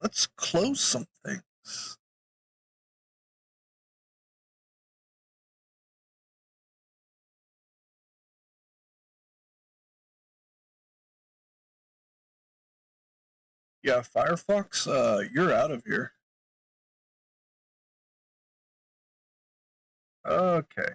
Let's close some things. Yeah, Firefox, you're out of here. Okay.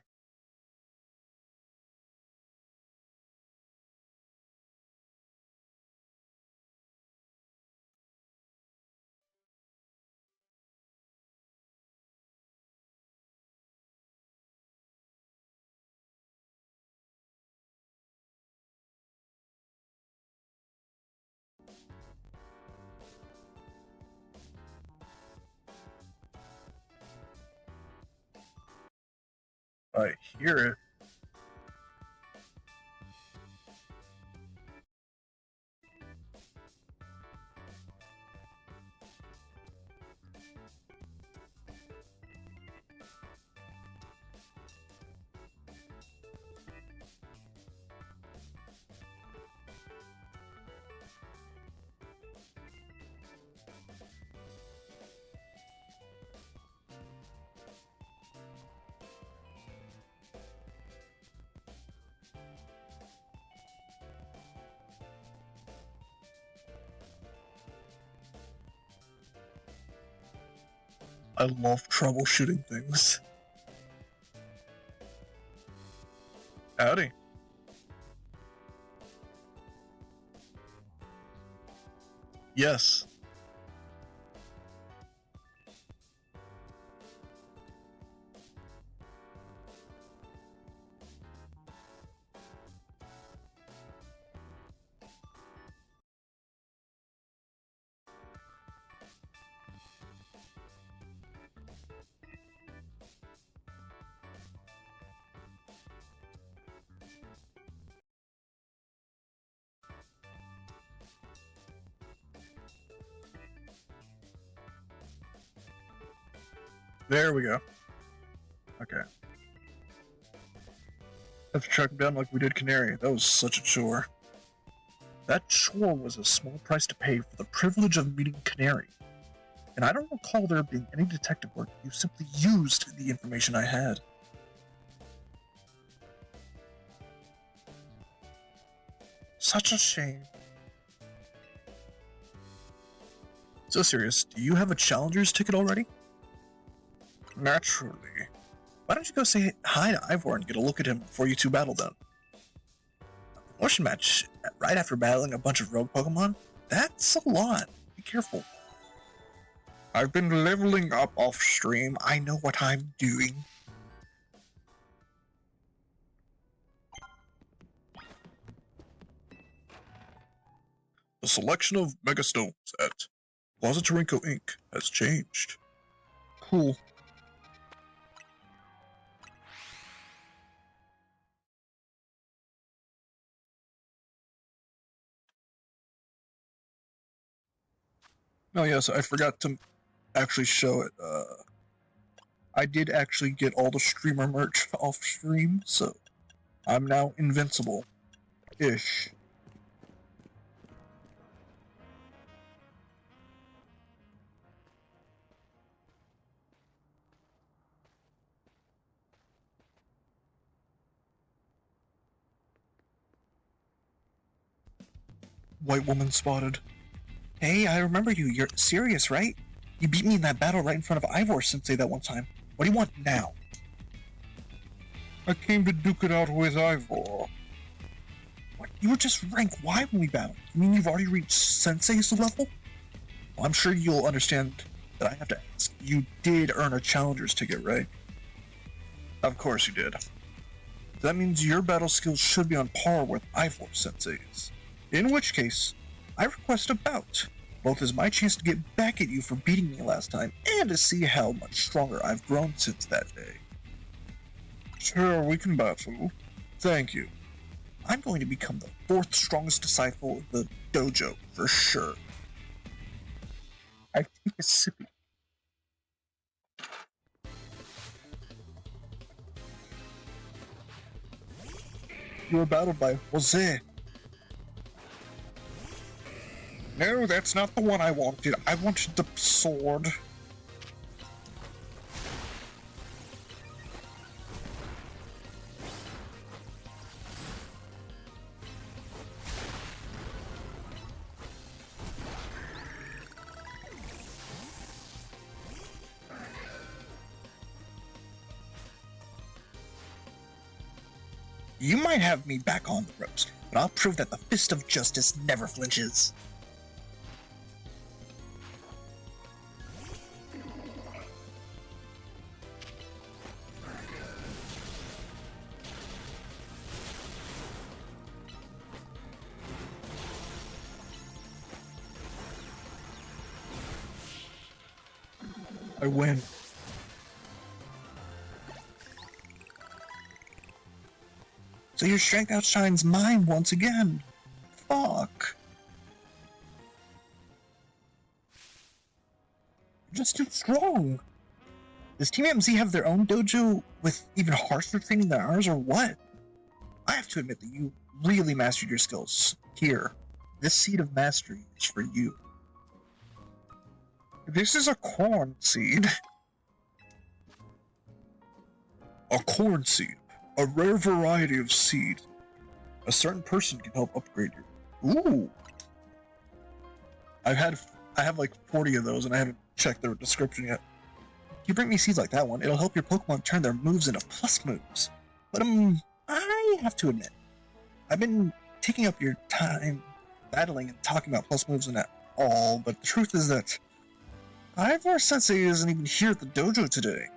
I hear it. I love troubleshooting things. Howdy. Yes. There we go. Okay. Have to track him down like we did Canary. That was such a chore. That chore was a small price to pay for the privilege of meeting Canary. And I don't recall there being any detective work. You simply used the information I had. Such a shame. So serious, do you have a Challenger's ticket already? Naturally. Why don't you go say hi to Ivor and get a look at him before you two battle then? A promotion match right after battling a bunch of rogue Pokemon? That's a lot. Be careful. I've been leveling up off stream. I know what I'm doing. The selection of Megastones at Plaza Tarinko Inc. has changed. Cool. Oh yes, I forgot to actually show it. I did actually get all the streamer merch off stream, so I'm now invincible-ish. White woman spotted. Hey, I remember you. You're serious, right? You beat me in that battle right in front of Ivor Sensei that one time. What do you want now? I came to duke it out with Ivor. What? You were just rank Y when we battled. You mean you've already reached Sensei's level? Well, I'm sure you'll understand that I have to ask. You did earn a Challenger's ticket, right? Of course you did. That means your battle skills should be on par with Ivor Sensei's. In which case, I request a bout, both as my chance to get back at you for beating me last time, and to see how much stronger I've grown since that day. Sure, we can battle. Thank you. I'm going to become the 4th strongest disciple of the dojo, for sure. I take a sippy. You were battled by Jose. No, that's not the one I wanted. I wanted the sword. You might have me back on the ropes, but I'll prove that the Fist of Justice never flinches. I win. So your strength outshines mine once again. Fuck. You're just too strong. Does Team MZ have their own dojo with even harsher training than ours, or what? I have to admit that you really mastered your skills. Here, this seed of mastery is for you. This is a corn seed. A corn seed. A rare variety of seed. A certain person can help upgrade your... Ooh! I have like 40 of those and I haven't checked their description yet. If you bring me seeds like that one, it'll help your Pokemon turn their moves into plus moves. But I have to admit, I've been taking up your time battling and talking about plus moves and that all, but the truth is that Ivor Sensei isn't even here at the dojo today.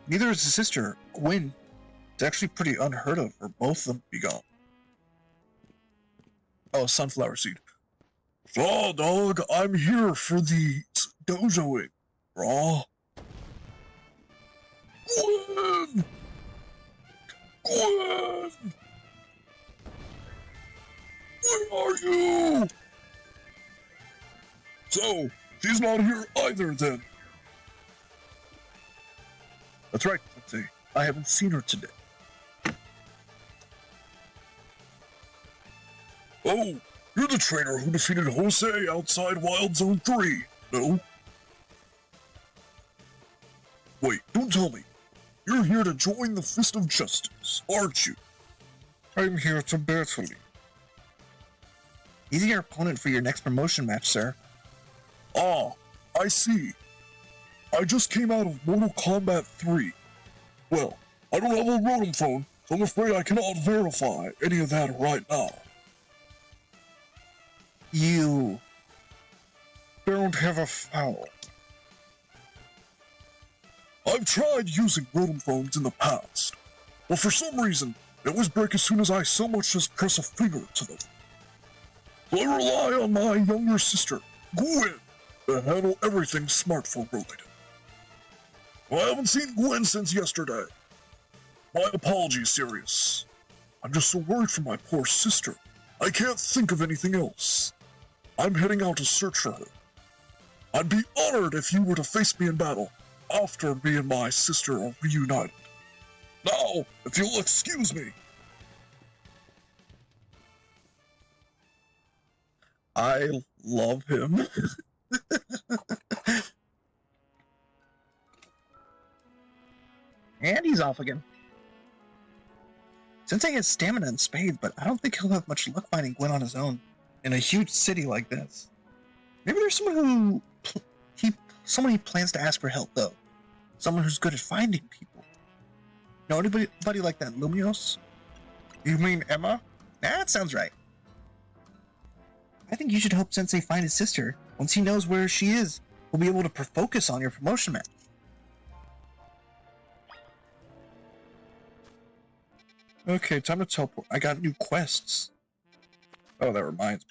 Neither is his sister, Gwen. It's actually pretty unheard of for both of them to be gone. Oh, sunflower seed. Raw, dog, I'm here for the dojoing. Raw. Gwen! Gwen! Where are you? So, she's not here either then. That's right, Sensei. I haven't seen her today. Oh, you're the trainer who defeated Jose outside Wild Zone 3, no? Wait, don't tell me. You're here to join the Fist of Justice, aren't you? I'm here to battle you. He's your opponent for your next promotion match, sir. Ah, I see. I just came out of Mortal Kombat 3. Well, I don't have a Rotom phone, so I'm afraid I cannot verify any of that right now. You don't have a phone. I've tried using Rotom phones in the past, but for some reason, they always break as soon as I so much as press a finger to them. So I rely on my younger sister, Gwen, to handle everything smartphone related. Well, I haven't seen Gwen since yesterday. My apologies, Sirius. I'm just so worried for my poor sister. I can't think of anything else. I'm heading out to search for her. I'd be honored if you were to face me in battle after me and my sister are reunited. Now, if you'll excuse me. I love him. And he's off again. Sensei has stamina and spades, but I don't think he'll have much luck finding Gwen on his own in a huge city like this. Maybe there's someone he plans to ask for help, though. Someone who's good at finding people. Know anybody like that, Lumios? You mean Emma? That sounds right. I think you should help Sensei find his sister. Once he knows where she is, we'll be able to focus on your promotion match. Okay, time to teleport. I got new quests. Oh, that reminds me.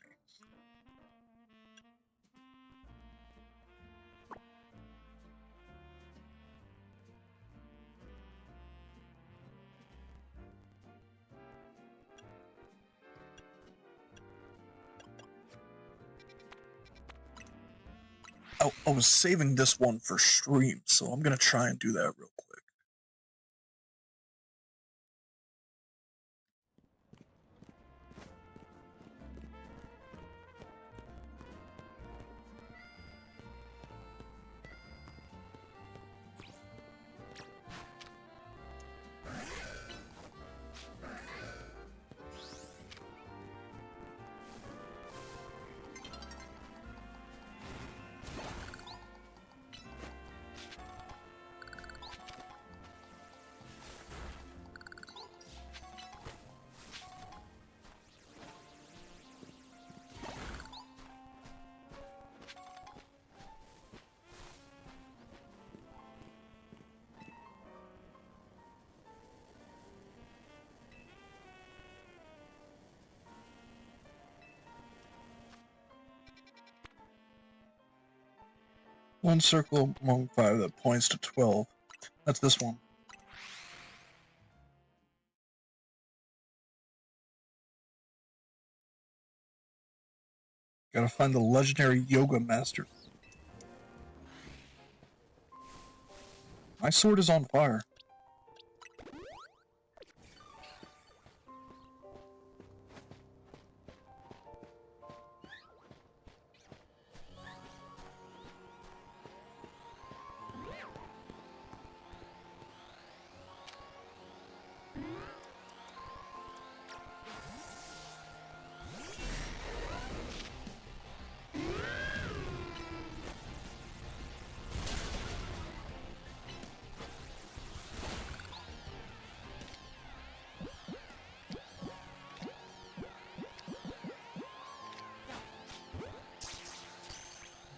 I was saving this one for stream, so I'm gonna try and do that real quick. One circle among 5 that points to 12. That's this one. Gotta find the legendary yoga master. My sword is on fire.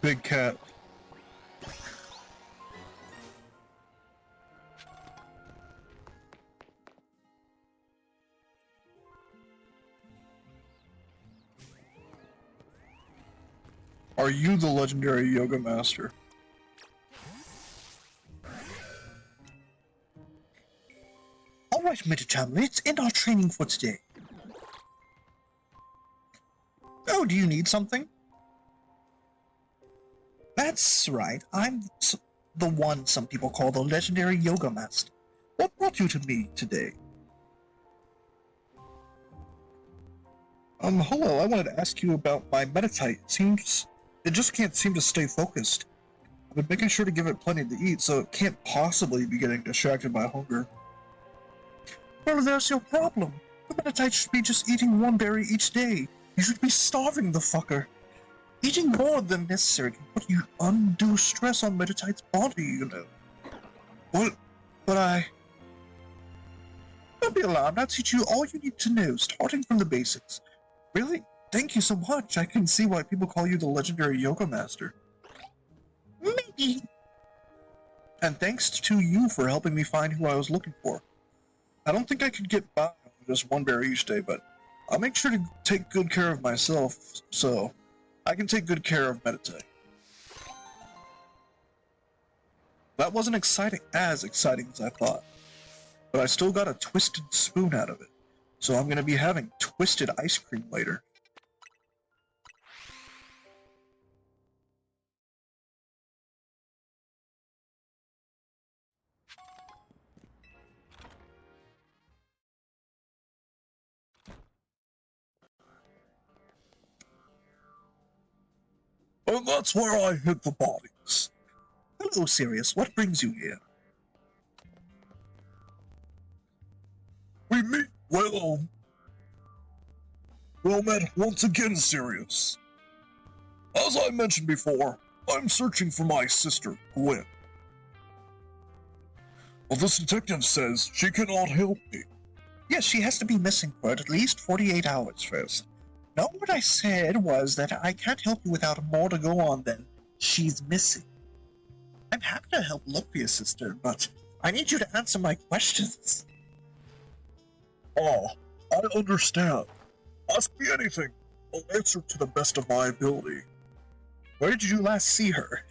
Big cat. Are you the legendary yoga master? Alright, Midtown, let's end our training for today. Oh, do you need something? That's right, I'm the one some people call the legendary yoga master. What brought you to me today? Hello, I wanted to ask you about my Meditite. It just can't seem to stay focused. I've been making sure to give it plenty to eat, so it can't possibly be getting distracted by hunger. Well, there's your problem. The Meditite should be just eating one berry each day. You should be starving the fucker. Eating more than necessary can put you undue stress on Meditite's body, you know. But don't be alarmed, I'll teach you all you need to know, starting from the basics. Really? Thank you so much. I can see why people call you the legendary yoga master. Maybe. And thanks to you for helping me find who I was looking for. I don't think I could get by on just one berry each day, but I'll make sure to take good care of myself, so I can take good care of Meditite. That wasn't as exciting as I thought, but I still got a twisted spoon out of it, so I'm gonna be having twisted ice cream later. And that's where I hid the bodies. Hello, Sirius. What brings you here? We meet, well met once again, Sirius. As I mentioned before, I'm searching for my sister, Gwen. Well, this detective says she cannot help me. Yes, she has to be missing for at least 48 hours first. No, what I said was that I can't help you without more to go on than she's missing. I'm happy to help look for your sister, but I need you to answer my questions. Oh, I understand. Ask me anything. I'll answer to the best of my ability. Where did you last see her?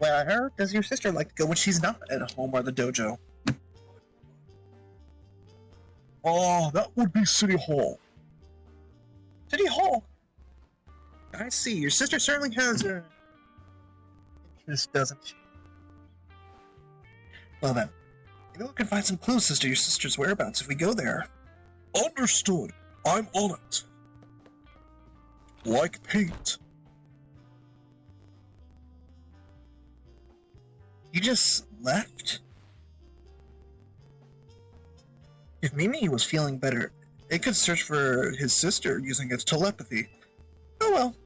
Where does your sister like to go when she's not at home or the dojo? That would be City Hall. City Hall? I see. Your sister certainly has a interest, doesn't she? Well then, maybe we can find some clues as to your sister's whereabouts if we go there. Understood. I'm on it. Like paint. You just left? If Mimi was feeling better, it could search for his sister using its telepathy. Oh well.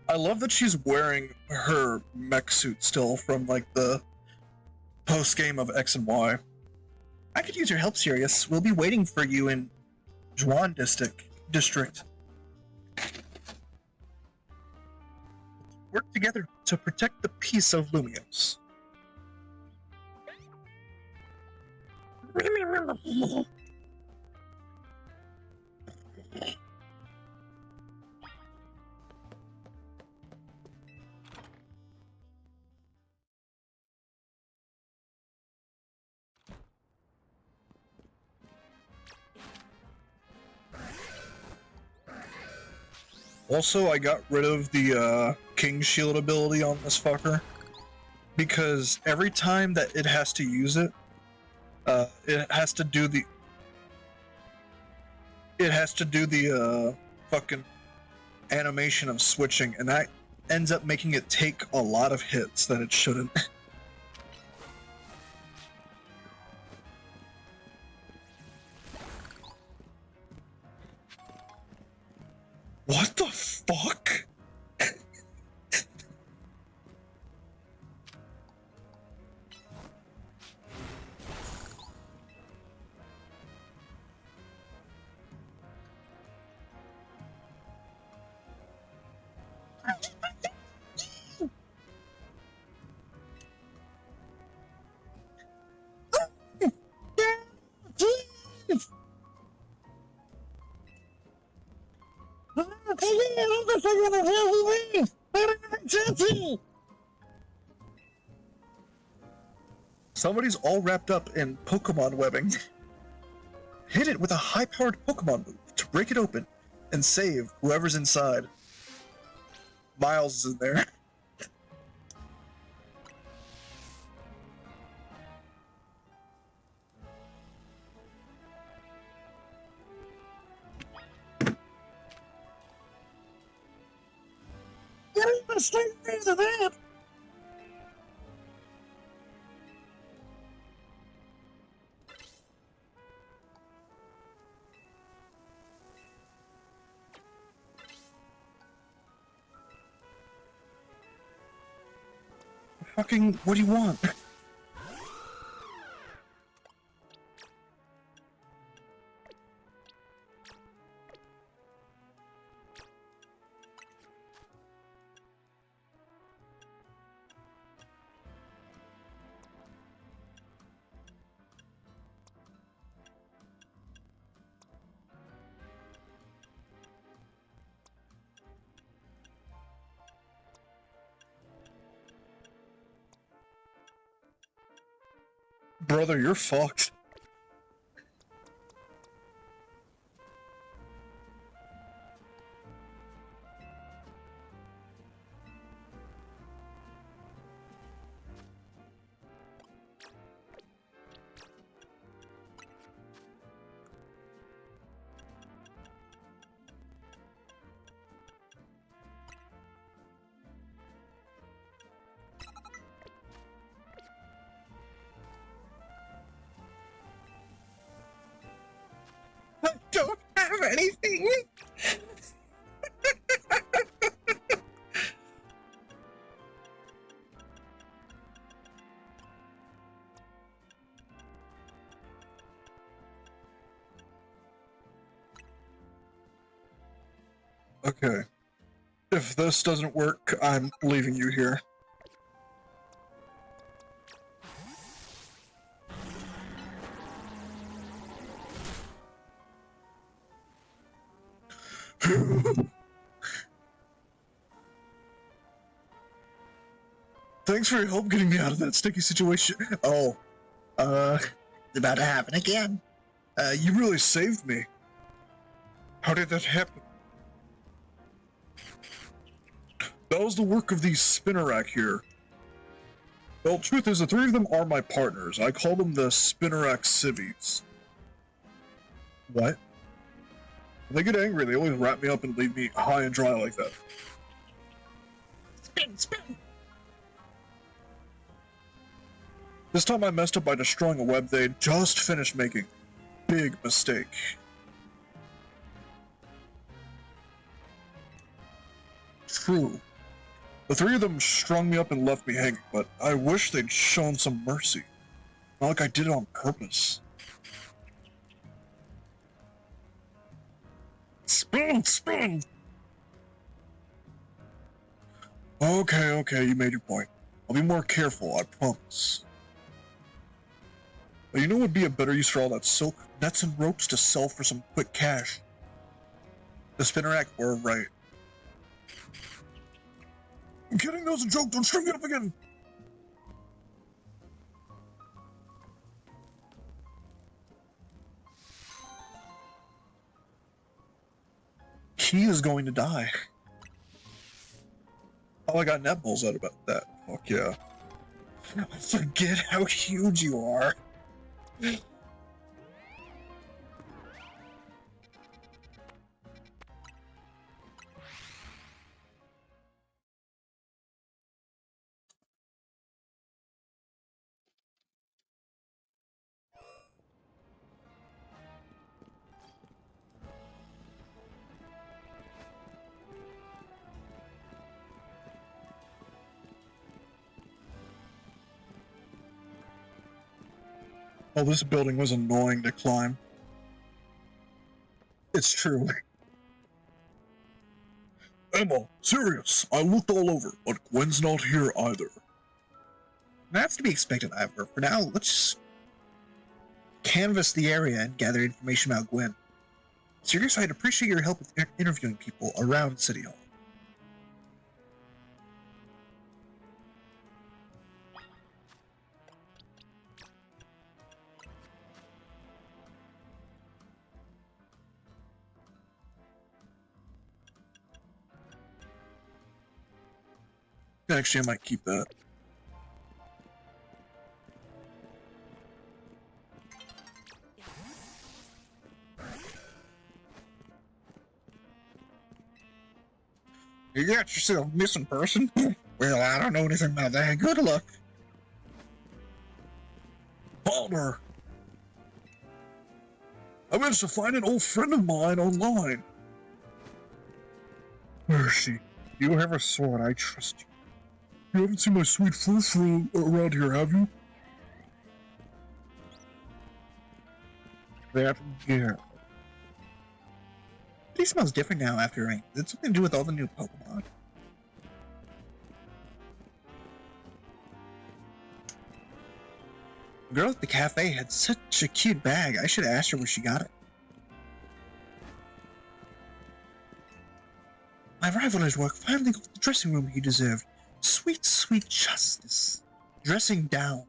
I love that she's wearing her mech suit still from, like, the post-game of X and Y. I could use your help, Sirius. We'll be waiting for you in Juan District. Work together to protect the peace of Lumios. Also, I got rid of the King Shield ability on this fucker because every time that it has to use it, it has to do the fucking animation of switching, and that ends up making it take a lot of hits that it shouldn't. What the fuck? Somebody's all wrapped up in Pokemon webbing. Hit it with a high-powered Pokemon move to break it open and save whoever's inside. Miles is in there. Get even straight into that! Fucking, what do you want? Brother, you're fucked. I don't have anything! Okay. If this doesn't work, I'm leaving you here. Thanks for your help getting me out of that sticky situation. Oh, it's about to happen again. You really saved me. How did that happen? That was the work of these Spinnerack here. Well, truth is, the three of them are my partners. I call them the Spinnerack Civvies. What? When they get angry, they always wrap me up and leave me high and dry like that. Spin, spin! This time I messed up by destroying a web they just finished making. Big mistake. True. The three of them strung me up and left me hanging, but I wish they'd shown some mercy. Not like I did it on purpose. Spin, spin! Okay, you made your point. I'll be more careful, I promise. But you know what would be a better use for all that silk? Nets and ropes to sell for some quick cash. The Spinnerack were right. I'm kidding, that was a joke, don't string it up again! He is going to die. Oh, I got netballs out about that. Fuck yeah. Forget how huge you are. Oh, this building was annoying to climb. It's true. Emma, serious. I looked all over, but Gwen's not here either. That's to be expected, Ivor. For now, let's canvass the area and gather information about Gwen. Sirius, I'd appreciate your help with interviewing people around City Hall. Actually, I might keep that. You got yourself a missing person? Well, I don't know anything about that. Good luck. Palmer! I managed to find an old friend of mine online. Where is she? You have a sword, I trust you. You haven't seen my sweet frou-frou around here, have you? That girl. He smells different now after rain. Is it something to do with all the new Pokemon? The girl at the cafe had such a cute bag. I should have asked her where she got it. My rival at work finally got the dressing room he deserved. Sweet, sweet justice. Dressing down.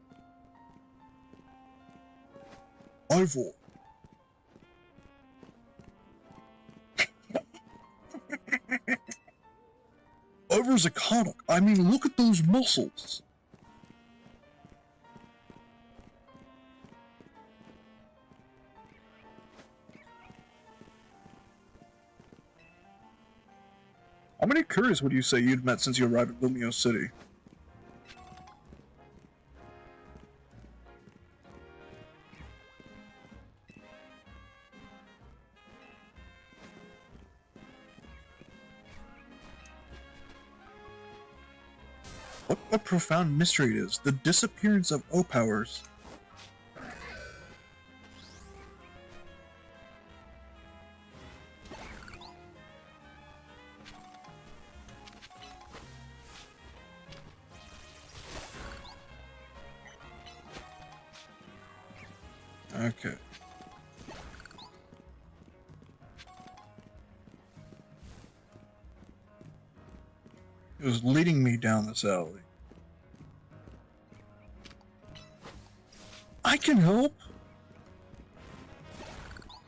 Ivor. Ivor's iconic. I mean, look at those muscles. How many Curs would you say you'd met since you arrived in Lumio City? What a profound mystery it is, the disappearance of O-Powers. Okay. It was leading me down this alley. I can help!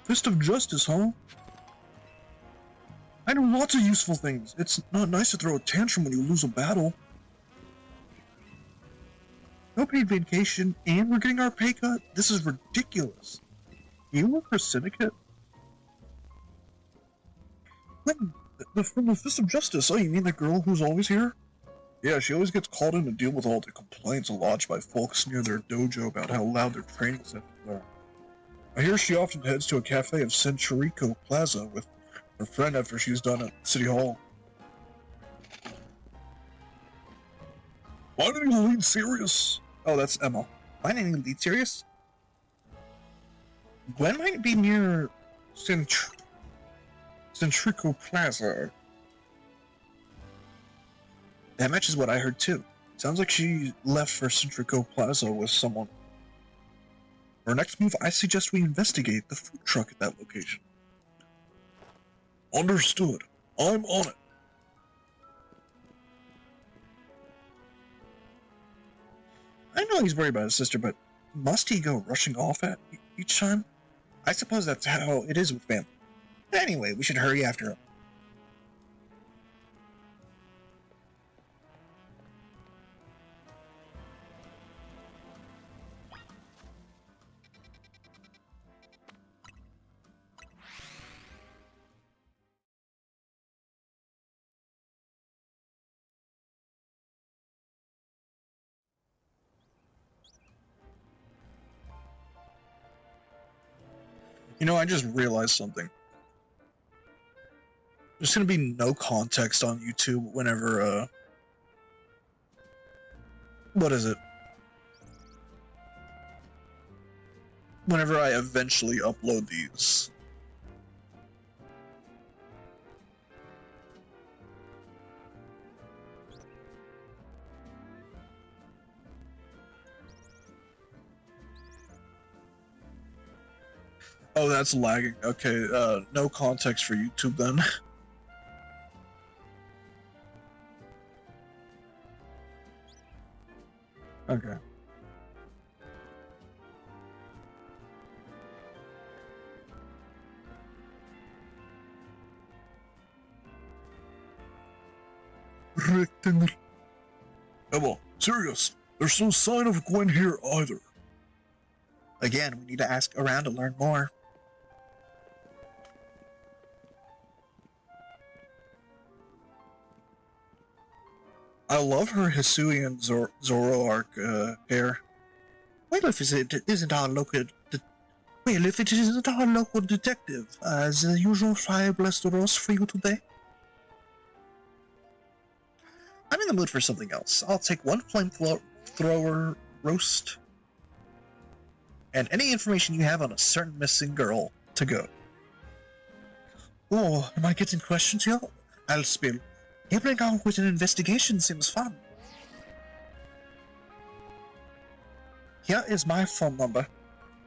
Fist of Justice, huh? I know lots of useful things. It's not nice to throw a tantrum when you lose a battle. No paid vacation, and we're getting our pay cut? This is ridiculous. You work for Syndicate? From the Fist of Justice. Oh, you mean the girl who's always here? Yeah, she always gets called in to deal with all the complaints lodged by folks near their dojo about how loud their training centers are. I hear she often heads to a cafe in Centurico Plaza with her friend after she's done at City Hall. Why didn't you lead Sirius? Oh, that's Emma. Why didn't you lead Sirius? Gwen might be near Centurico Plaza. That matches what I heard too. Sounds like she left for Centurico Plaza with someone. For our next move, I suggest we investigate the food truck at that location. Understood. I'm on it. I know he's worried about his sister, but must he go rushing off at each time? I suppose that's how it is with family. Anyway, we should hurry after him. You know, I just realized something. There's gonna be no context on YouTube whenever, what is it? Whenever I eventually upload these. Oh, that's lagging. Okay, no context for YouTube then. Okay. Rectangle. Emma, serious. There's no sign of Gwen here either. Again, we need to ask around to learn more. I love her Hisuian Zoroark hair. Well, if it isn't our local detective, as usual, I bless the roast for you today. I'm in the mood for something else. I'll take one flamethrower roast and any information you have on a certain missing girl to go. Oh, am I getting questions here? I'll spill. Helping out with an investigation seems fun. Here is my phone number.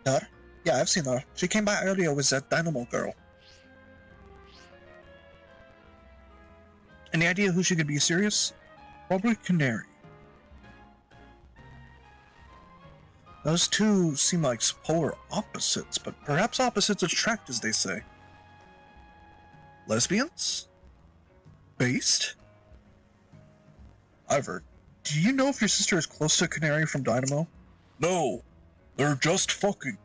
Her? Yeah, I've seen her. She came by earlier with that Dynamo girl. Any idea who she could be? Serious? Probably Canary. Those two seem like polar opposites, but perhaps opposites attract, as they say. Lesbians? Based? Ivor, do you know if your sister is close to Canary from Dynamo? No, they're just fucking.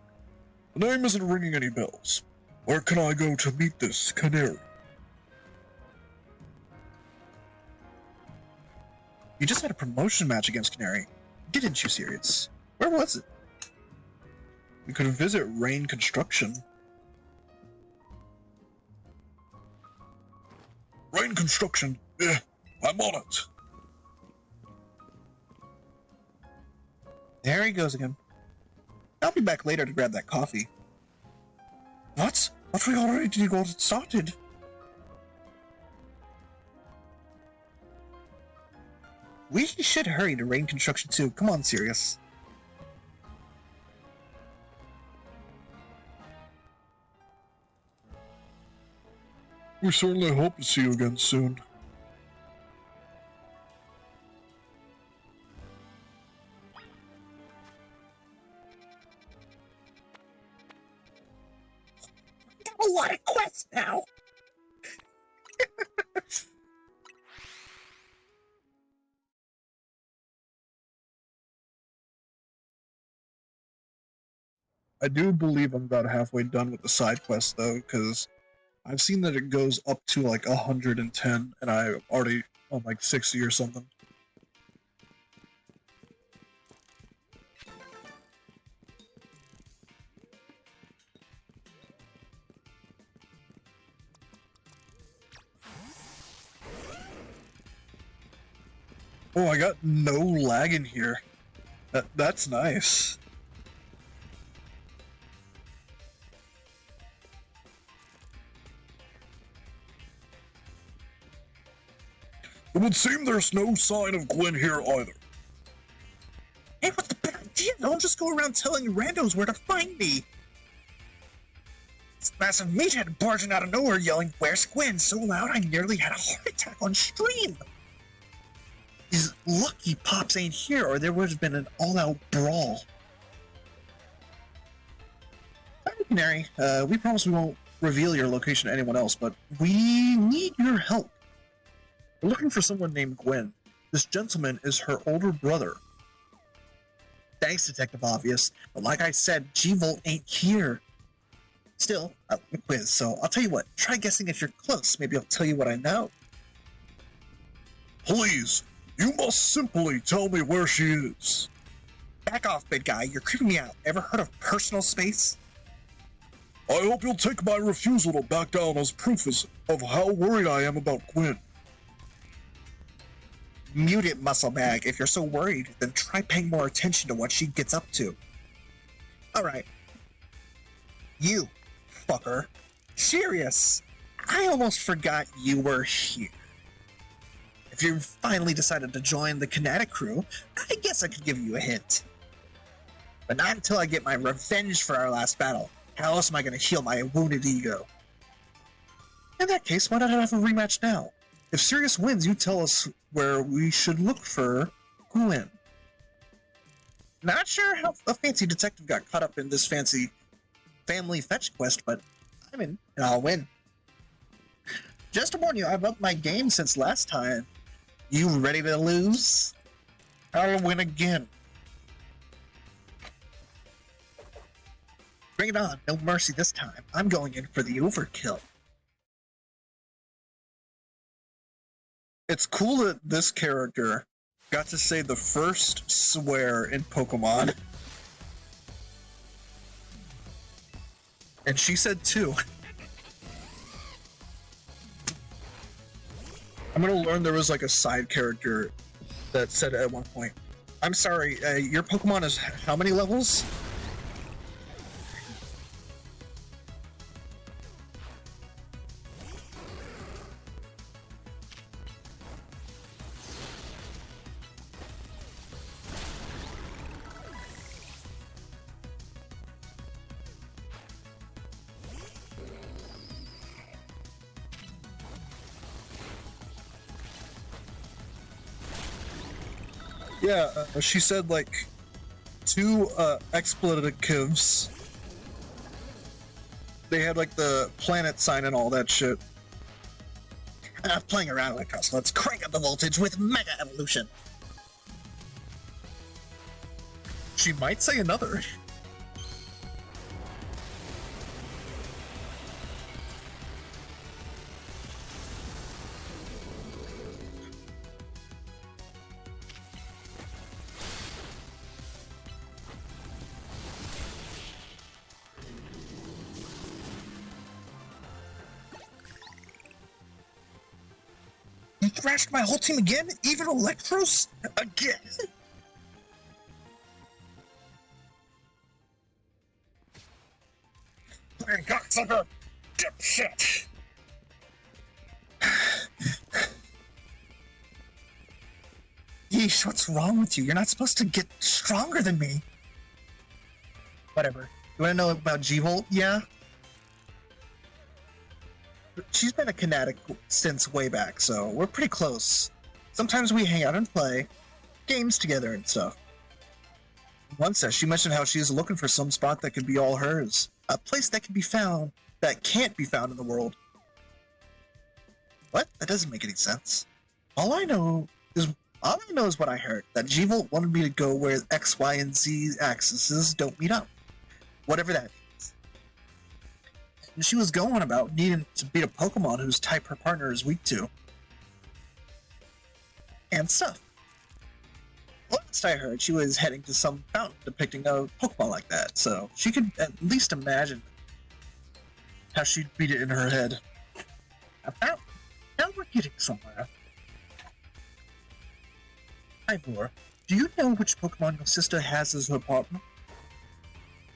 The name isn't ringing any bells. Where can I go to meet this Canary? You just had a promotion match against Canary, didn't you, Sirius? Where was it? We could visit Rain Construction. Rain Construction? Yeah, I'm on it. There he goes again. I'll be back later to grab that coffee. What? But we already got it started. We should hurry to Rain Construction too. Come on, Sirius. We certainly hope to see you again soon. Got a lot of quests now. I do believe I'm about halfway done with the side quest though, because I've seen that it goes up to like 110, and I'm already on like 60 or something. Oh, I got no lag in here. That's nice. It would seem there's no sign of Gwen here either. Hey, what's the bad idea? Don't just go around telling randos where to find me. This massive meathead barging out of nowhere yelling, "Where's Gwen?" so loud I nearly had a heart attack on stream. He's lucky Pops ain't here, or there would have been an all-out brawl. Sorry, Canary. We promise we won't reveal your location to anyone else, but we need your help. We're looking for someone named Gwen. This gentleman is her older brother. Thanks, Detective Obvious, but like I said, G-Volt ain't here. Still, a quiz, so I'll tell you what, try guessing if you're close. Maybe I'll tell you what I know. Please, you must simply tell me where she is. Back off, big guy, you're creeping me out. Ever heard of personal space? I hope you'll take my refusal to back down as proof of how worried I am about Gwen. Mute it, muscle bag. If you're so worried, then try paying more attention to what she gets up to. Alright. You, fucker. Serious. I almost forgot you were here. If you finally decided to join the Kinetic crew, I guess I could give you a hint. But not until I get my revenge for our last battle. How else am I going to heal my wounded ego? In that case, why not have a rematch now? If Sirius wins, you tell us where we should look for Gwen. Not sure how a fancy detective got caught up in this fancy family fetch quest, but I'm in, and I'll win. Just to warn you, I've upped my game since last time. You ready to lose? I'll win again. Bring it on, no mercy this time. I'm going in for the overkill. It's cool that this character got to say the first swear in Pokemon. And she said 2. I'm gonna learn there was like a side character that said it at one point. I'm sorry, your Pokemon is how many levels? Yeah, she said like 2 expletives. They had like the planet sign and all that shit. Enough playing around with us. Let's crank up the voltage with Mega Evolution. She might say another. You thrashed my whole team again? Even Electros? Again? Cocksucker! Dipshit! Yeesh, what's wrong with you? You're not supposed to get stronger than me. Whatever. You wanna know about G-Volt? Yeah? She's been a Kinetic since way back, so we're pretty close. Sometimes we hang out and play games together and stuff. Once she mentioned how she's looking for some spot that could be all hers. A place that can be found that can't be found in the world. What? That doesn't make any sense. All I know is what I heard. That G-Volt wanted me to go where X, Y, and Z axes don't meet up. Whatever that means. And she was going about needing to beat a Pokemon whose type her partner is weak to. And stuff. Last I heard, she was heading to some fountain depicting a Pokemon like that, so she could at least imagine how she'd beat it in her head. Now we're getting somewhere. Ivor, do you know which Pokemon your sister has as her partner?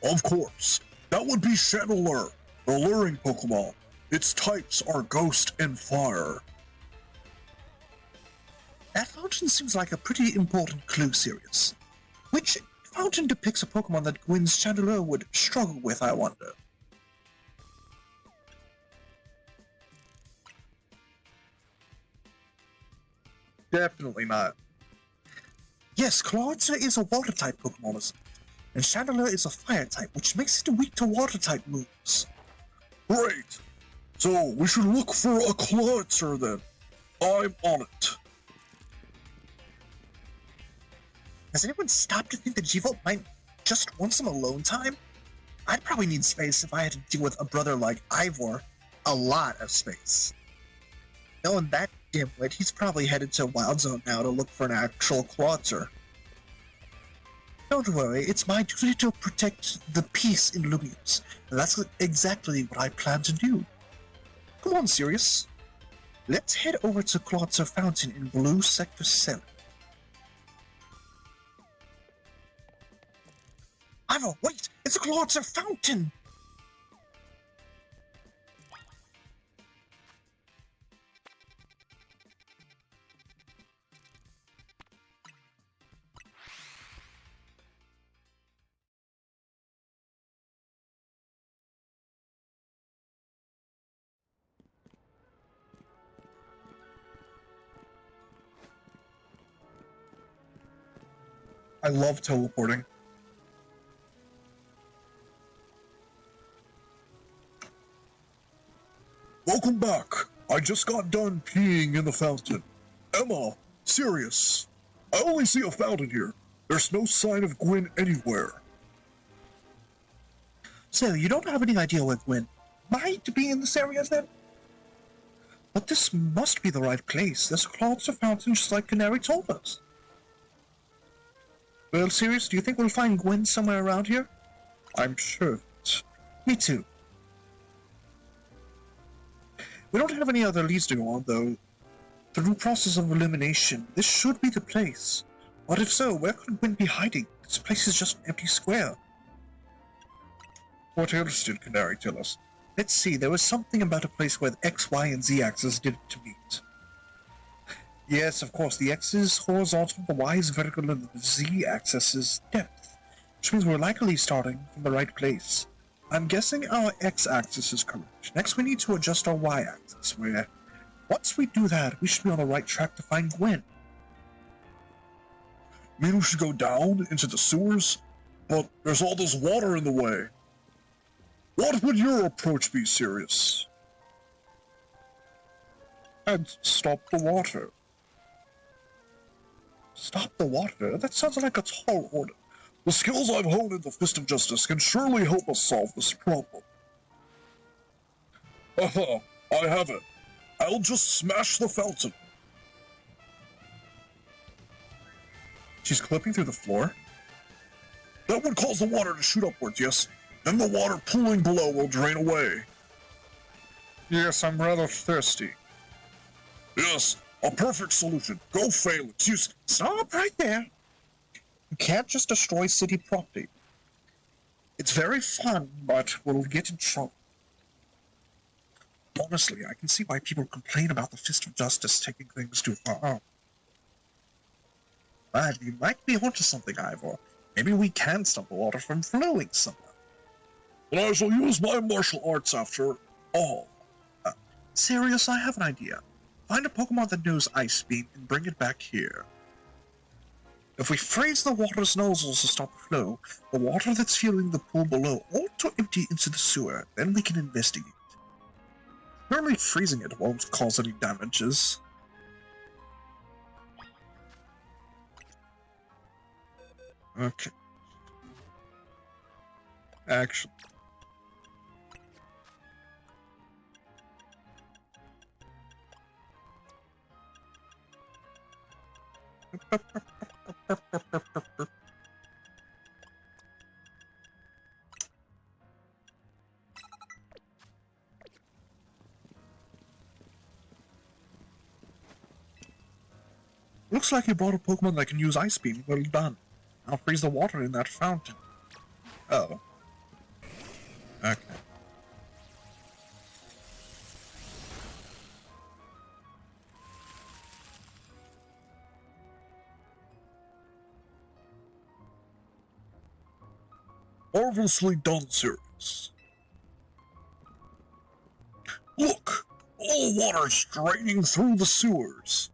Of course. That would be Chandelure, the luring Pokemon. Its types are Ghost and Fire. That fountain seems like a pretty important clue, Sirius. Which fountain depicts a Pokemon that Gwen's Chandelure would struggle with, I wonder? Definitely not. Yes, Clawitzer is a Water-type Pokemon, and Chandelure is a Fire-type, which makes it weak to Water-type moves. Great! So, we should look for a Clawitzer then. I'm on it. Has anyone stopped to think that G-Volt might just want some alone time? I'd probably need space if I had to deal with a brother like Ivor. A lot of space. Knowing that dimwit, he's probably headed to Wild Zone now to look for an actual Clawitzer. Don't worry, it's my duty to protect the peace in Lumios, and that's exactly what I plan to do. Come on, Sirius. Let's head over to Clawitzer Fountain in Blue Sector 7. Ivor, wait! It's a Clawitzer Fountain! I love teleporting. Welcome back. I just got done peeing in the fountain. Emma, Sirius. I only see a fountain here. There's no sign of Gwyn anywhere. So, you don't have any idea where Gwyn might be in this area then? But this must be the right place. There's a Clawitzer Fountain just like Canary told us. Well, Sirius, do you think we'll find Gwyn somewhere around here? I'm sure of it. Me too. We don't have any other leads to go on, though. Through process of elimination, this should be the place. But if so, where could Gwyn be hiding? This place is just an empty square. What else did Canary tell us? Let's see, there was something about a place where the X, Y, and Z axes didn't meet. Yes, of course, the X is horizontal, the Y is vertical, and the Z axis is depth, which means we're likely starting from the right place. I'm guessing our X-axis is correct. Next, we need to adjust our Y-axis, where, once we do that, we should be on the right track to find Gwyn. Mean we should go down into the sewers? But there's all this water in the way. What would your approach be, Sirius? I'd stop the water. Stop the water? That sounds like a tall order. The skills I've honed in the Fist of Justice can surely help us solve this problem. Aha, I have it. I'll just smash the fountain. She's clipping through the floor? That would cause the water to shoot upwards, yes? Then the water pooling below will drain away. Yes, I'm rather thirsty. Yes, a perfect solution. Go Phalanx, use... Stop right there. You can't just destroy city property. It's very fun, but we'll get in trouble. Honestly, I can see why people complain about the Fist of Justice taking things too far. But you might be onto something, Ivor. Maybe we can stop the water from flowing somewhere. Then I shall use my martial arts after all. Sirius, I have an idea. Find a Pokemon that knows Ice Beam and bring it back here. If we freeze the water's nozzles to stop the flow, the water that's fueling the pool below ought to empty into the sewer, then we can investigate. Merely freezing it won't cause any damages. Okay. Actually. Looks like you brought a Pokemon that can use Ice Beam. Well done. I'll freeze the water in that fountain. Oh. Okay. Marvelously done, Sirius. Look! All water is draining through the sewers.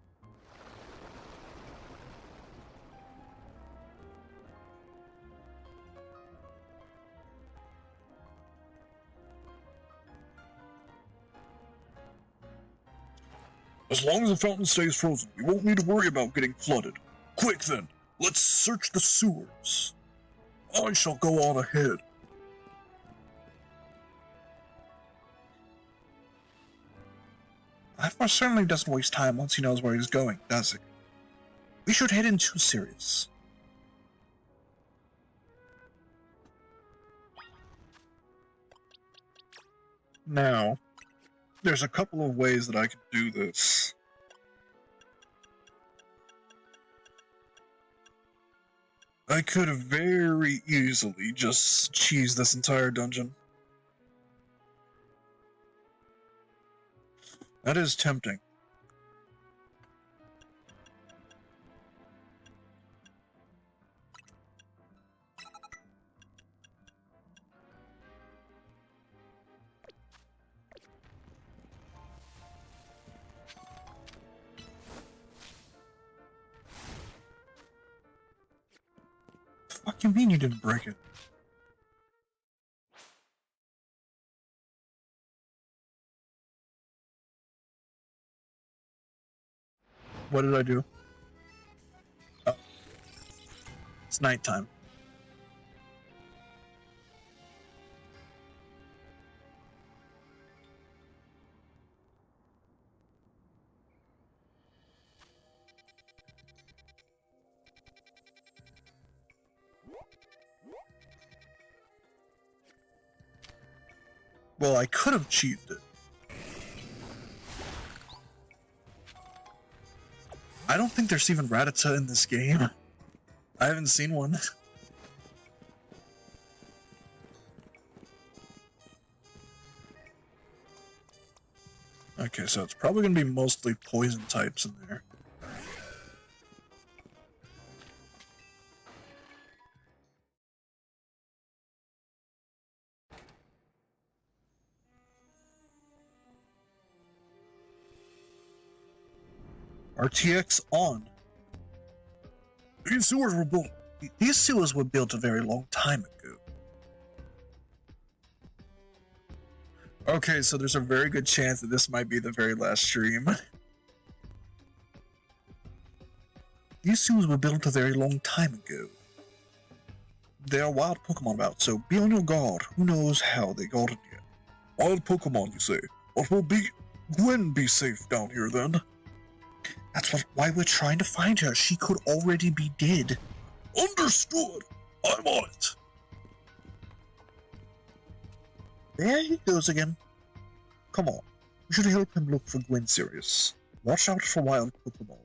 As long as the fountain stays frozen, we won't need to worry about getting flooded. Quick then, let's search the sewers. I shall go on ahead. Ivor certainly doesn't waste time once he knows where he's going, does he? We should head in too, Sirius. Now, there's a couple of ways that I could do this. I could very easily just cheese this entire dungeon. That is tempting. What do you mean you didn't break it? What did I do? Oh. It's nighttime. Well, I could have cheated it. I don't think there's even Rattata in this game. I haven't seen one. Okay, so it's probably going to be mostly poison types in there. RTX on. These sewers were built a very long time ago. Okay, so there's a very good chance that this might be the very last stream. These sewers were built a very long time ago. There are wild Pokemon about, so be on your guard. Who knows how they got in here? Wild Pokemon, you say? What will Gwen be safe down here then? That's why we're trying to find her. She could already be dead. Understood. I'm on it. There he goes again. Come on. We should help him look for Gwen Sirius. Watch out for wild Pokemon.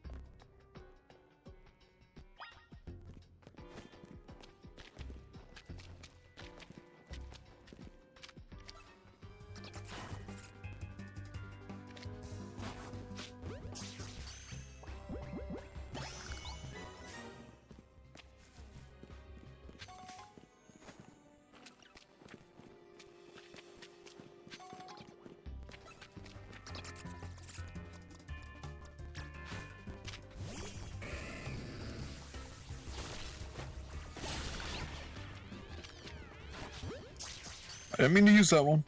I didn't mean to use that one.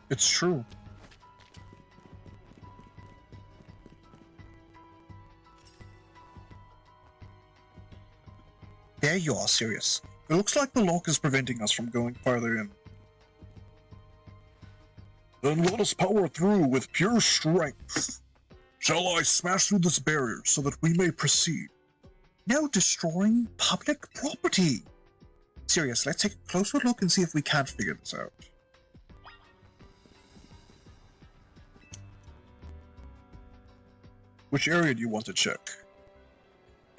It's true. There you are, Sirius. It looks like the lock is preventing us from going farther in. Then let us power through with pure strength. Shall I smash through this barrier so that we may proceed? No destroying public property. Sirius, let's take a closer look and see if we can't figure this out. Which area do you want to check?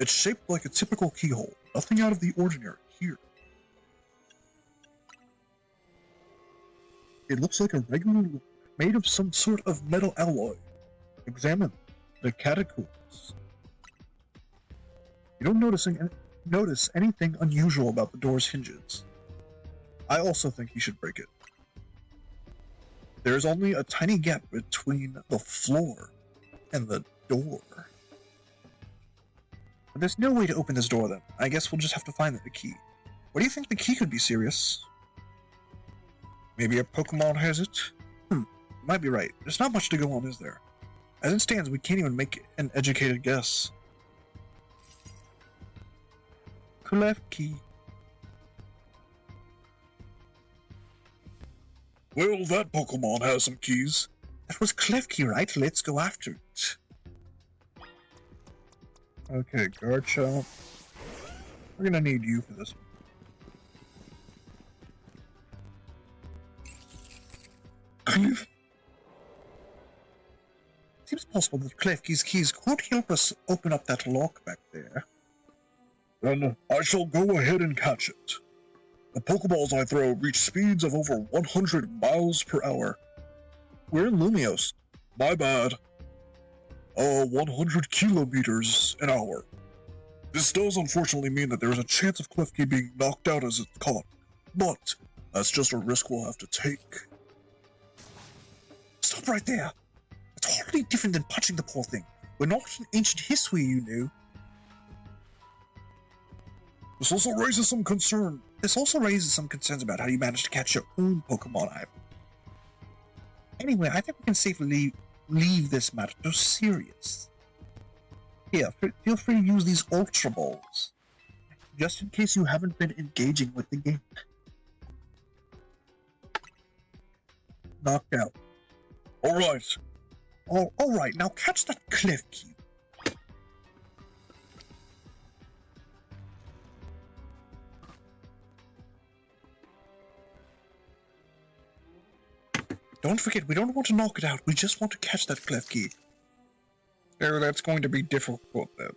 It's shaped like a typical keyhole. Nothing out of the ordinary here. It looks like a regular made of some sort of metal alloy. Examine the catacombs. You don't notice anything unusual about the door's hinges. I also think you should break it. There is only a tiny gap between the floor and the door. But there's no way to open this door then. I guess we'll just have to find the key. What do you think the key could be, Sirius? Maybe a Pokemon has it? You might be right. There's not much to go on, is there? As it stands, we can't even make an educated guess. Klefki. Well, that Pokemon has some keys. That was Klefki, right? Let's go after it. Okay, Garchomp. We're gonna need you for this one. Seems possible that Klefki's keys could help us open up that lock back there. Then I shall go ahead and catch it. The Pokeballs I throw reach speeds of over 100 miles per hour. We're in Lumiose. My bad. 100 kilometers an hour. This does unfortunately mean that there is a chance of Klefki being knocked out as it's caught, but that's just a risk we'll have to take. Stop right there! It's hardly different than punching the poor thing. We're not in ancient history, you know. This also raises some concerns about how you managed to catch your own Pokemon, Ivan. Anyway, I think we can safely leave this matter to Sirius. Here, feel free to use these Ultra Balls, just in case you haven't been engaging with the game. Knocked out. Alright. Alright, now catch that Klefki. Don't forget, we don't want to knock it out, we just want to catch that Klefki. There, that's going to be difficult then.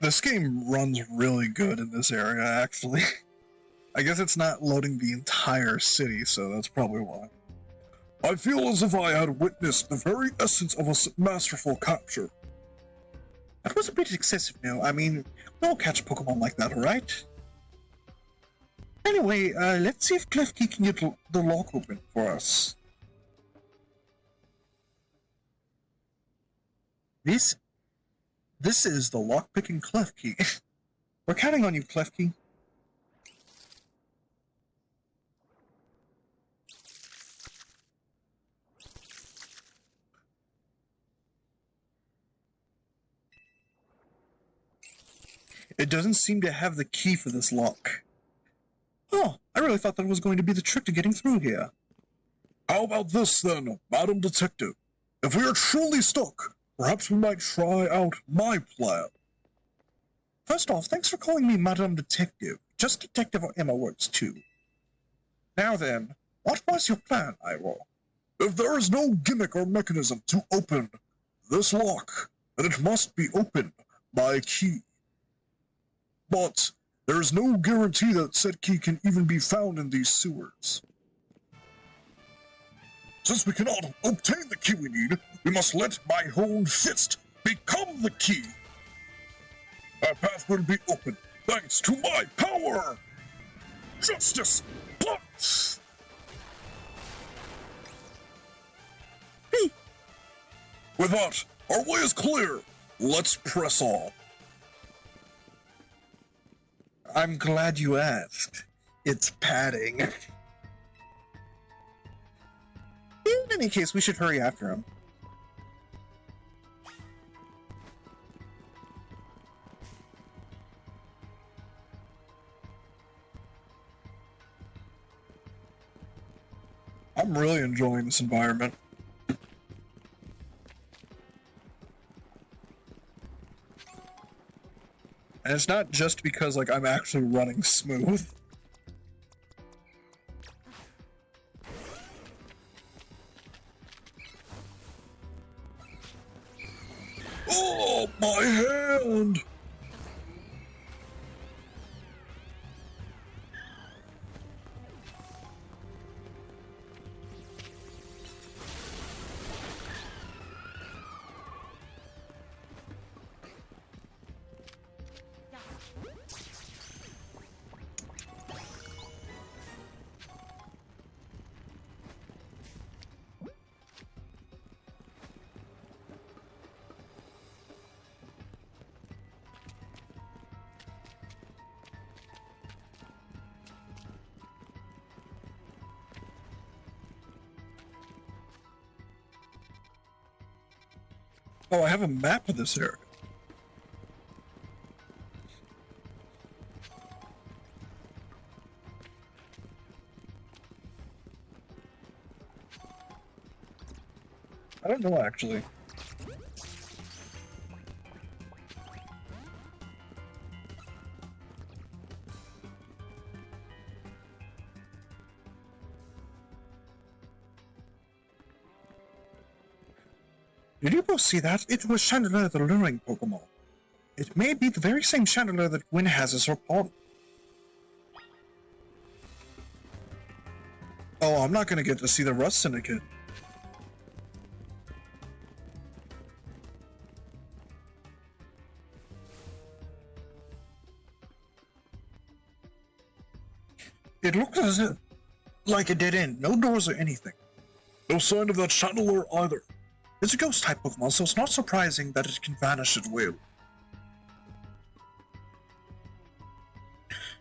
This game runs really good in this area, actually. I guess it's not loading the entire city, so that's probably why. I feel as if I had witnessed the very essence of a masterful capture. That was a bit excessive, no? I mean, we all catch Pokemon like that, right? Anyway, let's see if Klefki can get the lock open for us. This is the lockpicking Klefki. We're counting on you, Klefki. It doesn't seem to have the key for this lock. Oh, I really thought that was going to be the trick to getting through here. How about this then, Madam Detective? If we are truly stuck, perhaps we might try out my plan. First off, thanks for calling me Madam Detective. Just Detective Emma works too. Now then, what was your plan, Iroh? If there is no gimmick or mechanism to open this lock, then it must be opened by a key. But there is no guarantee that said key can even be found in these sewers. Since we cannot obtain the key we need, we must let my honed fist become the key. Our path will be open thanks to my power! Justice Punch! With that, our way is clear. Let's press on. I'm glad you asked. It's padding. In any case, we should hurry after him. I'm really enjoying this environment. And it's not just because, like, I'm actually running smooth. Oh, my hand! Oh, I have a map of this area. I don't know, actually. Did you both see that? It was Chandelure the luring Pokemon. It may be the very same Chandelure that Gwyn has as her portal. Oh, I'm not gonna get to see the Rust Syndicate. It looks as if, like a dead end, no doors or anything. No sign of that Chandelure either. It's a ghost-type Pokemon, so it's not surprising that it can vanish at will.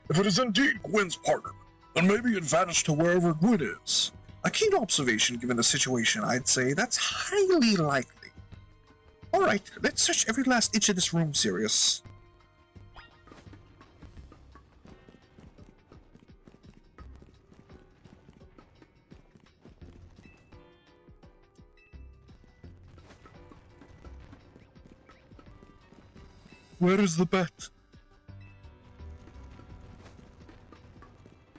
If it is indeed Gwyn's partner, then maybe it vanished to wherever Gwyn is. A keen observation given the situation, I'd say. That's highly likely. Alright, let's search every last inch of this room, Sirius. Where is the bet?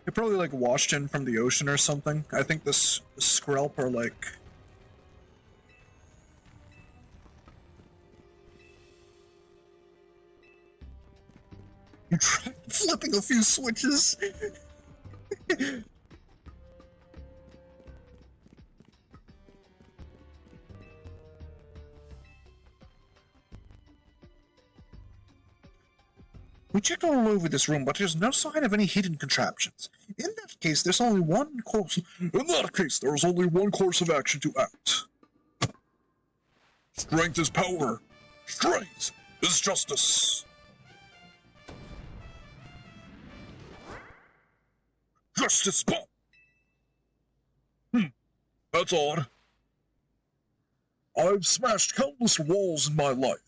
It probably like washed in from the ocean or something. I think this Skrelp are like... You tried flipping a few switches. We checked all over this room, but there's no sign of any hidden contraptions. In that case, there's only one course... In that case, there's only one course of action to act. Strength is power. Strength is justice. Justice bomb! That's odd. I've smashed countless walls in my life.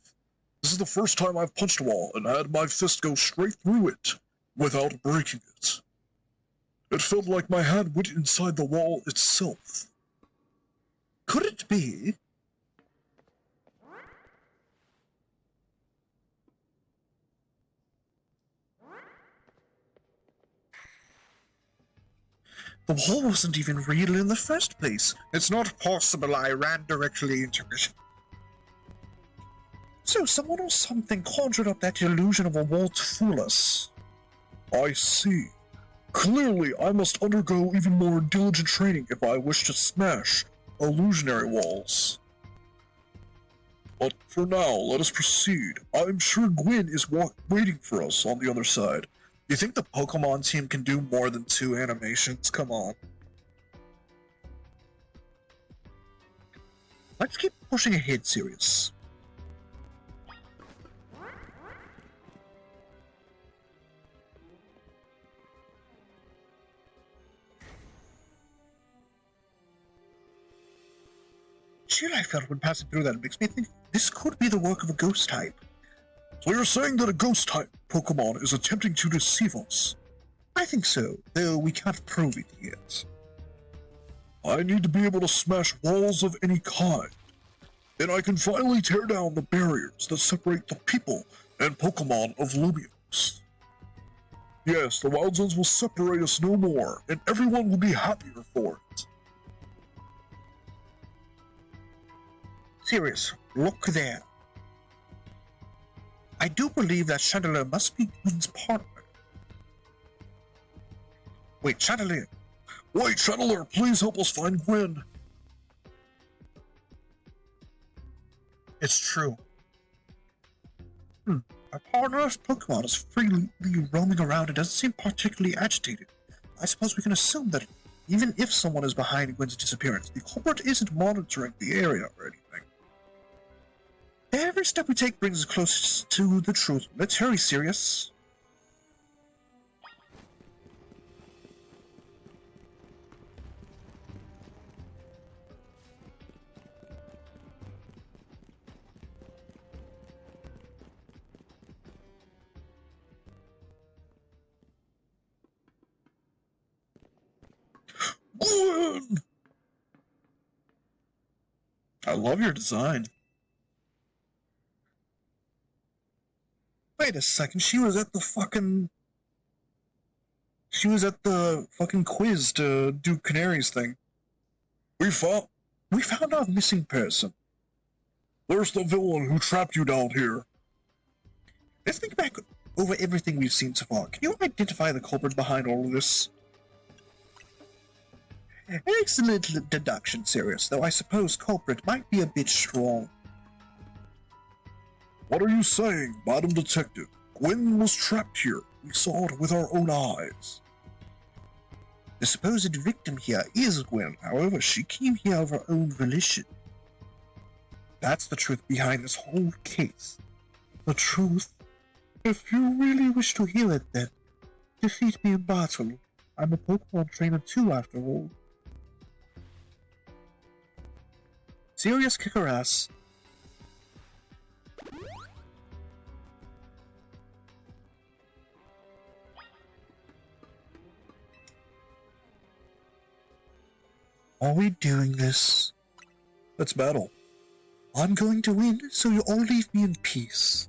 This is the first time I've punched a wall and had my fist go straight through it without breaking it. It felt like my hand went inside the wall itself. Could it be? The wall wasn't even real in the first place. It's not possible I ran directly into it. So someone or something conjured up that illusion of a wall to fool us. I see. Clearly, I must undergo even more diligent training if I wish to smash illusionary walls. But for now, let us proceed. I'm sure Gwyn is waiting for us on the other side. You think the Pokemon team can do more than 2 animations? Come on. Let's keep pushing ahead, Sirius. Chill I felt when passing through that makes me think this could be the work of a ghost type. So you're saying that a ghost type Pokemon is attempting to deceive us? I think so, though we can't prove it yet. I need to be able to smash walls of any kind. Then I can finally tear down the barriers that separate the people and Pokemon of Lumiose. Yes, the Wild Zones will separate us no more, and everyone will be happier for it. Sirius, look there. I do believe that Chandelier must be Gwen's partner. Wait, Chandelier! Wait, Chandelier, please help us find Gwen! It's true. Our partner's Pokemon is freely roaming around and doesn't seem particularly agitated. I suppose we can assume that even if someone is behind Gwen's disappearance, the culprit isn't monitoring the area or anything. Every step we take brings us closer to the truth. Let's hurry, Sirius. Gwen! I love your design. Wait a second, she was at the fucking quiz to do Canary's thing. We found our missing person. There's the villain who trapped you down here. Let's think back over everything we've seen so far. Can you identify the culprit behind all of this? Excellent deduction, Sirius, though I suppose culprit might be a bit strong. What are you saying, Madam Detective? Gwen was trapped here. We saw it with our own eyes. The supposed victim here is Gwen, however, she came here of her own volition. That's the truth behind this whole case. The truth? If you really wish to hear it, then defeat me in battle. I'm a Pokemon trainer too, after all. Sirius, kick her ass. Are we doing this? Let's battle. I'm going to win, so you all leave me in peace.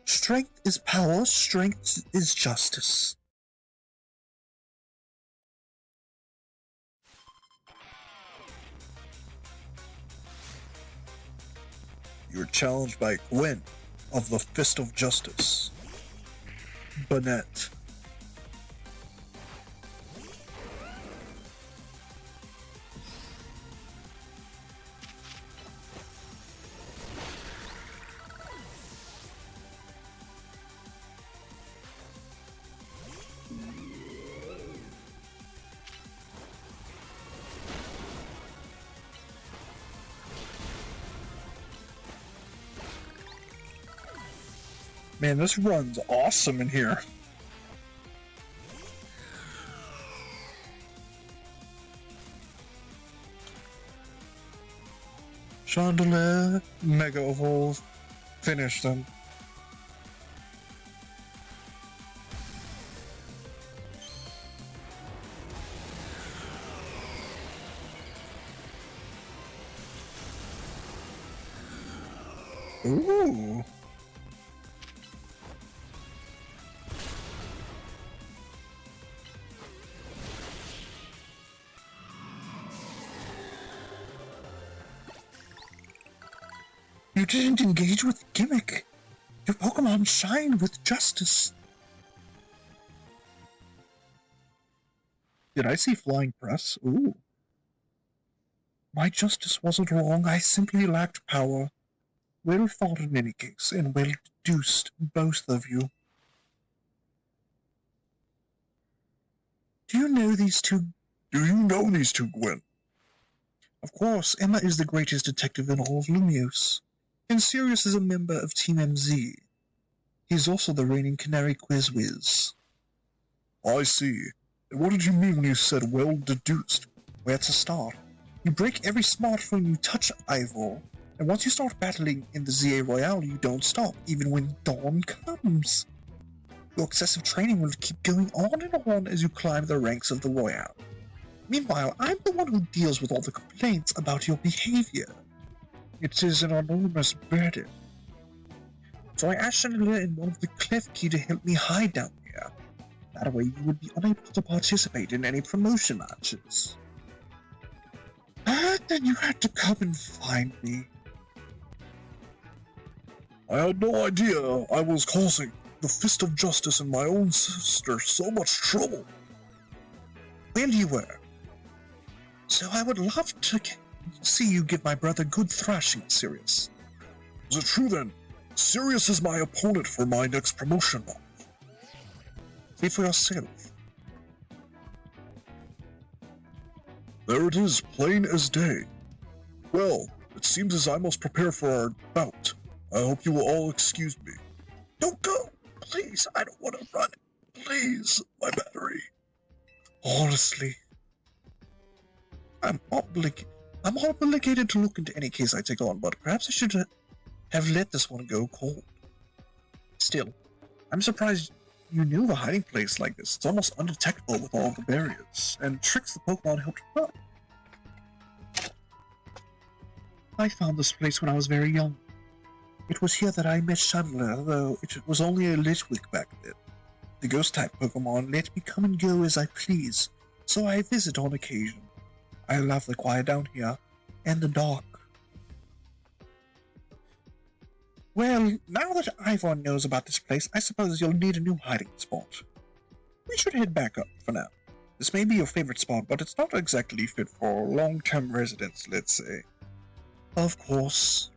Strength is power, strength is justice. You're challenged by Gwen of the Fist of Justice. Banette. Man, this run's awesome in here. Chandelier, Mega Evolve, finish them. Ooh. You didn't engage with the gimmick. Your Pokemon shine with justice. Did I see Flying Press? Ooh. My justice wasn't wrong. I simply lacked power. Well thought in any case, and well deduced, both of you. Do you know these two, Gwen? Of course, Emma is the greatest detective in all of Lumiose. And Sirius is a member of Team MZ. He's also the reigning Canary Quiz Whiz. I see. And what did you mean when you said well deduced? Where to start? You break every smartphone you touch, Ivor. And once you start battling in the ZA Royale, you don't stop, even when dawn comes. Your excessive training will keep going on and on as you climb the ranks of the Royale. Meanwhile, I'm the one who deals with all the complaints about your behavior. It is an enormous burden. So I asked Chandelier and one of the Klefki to help me hide down here. That way you would be unable to participate in any promotion matches. But then you had to come and find me. I had no idea I was causing the Fist of Justice and my own sister so much trouble. And you were. So I would love to see you give my brother good thrashing, Sirius. Is it true then? Sirius is my opponent for my next promotion. See for yourself. There it is, plain as day. Well, it seems as I must prepare for our bout. I hope you will all excuse me. Don't go! Please, I don't want to run. Please, my battery. Honestly, I'm obligated to look into any case I take on, but perhaps I should have let this one go cold. Still, I'm surprised you knew of a hiding place like this. It's almost undetectable with all the barriers and tricks the Pokemon helped run. I found this place when I was very young. It was here that I met Chandler, though it was only a Litwick back then. The ghost-type Pokemon let me come and go as I please, so I visit on occasion. I love the quiet down here, and the dark. Well, now that Ivor knows about this place, I suppose you'll need a new hiding spot. We should head back up for now. This may be your favorite spot, but it's not exactly fit for long-term residents, let's say. Of course.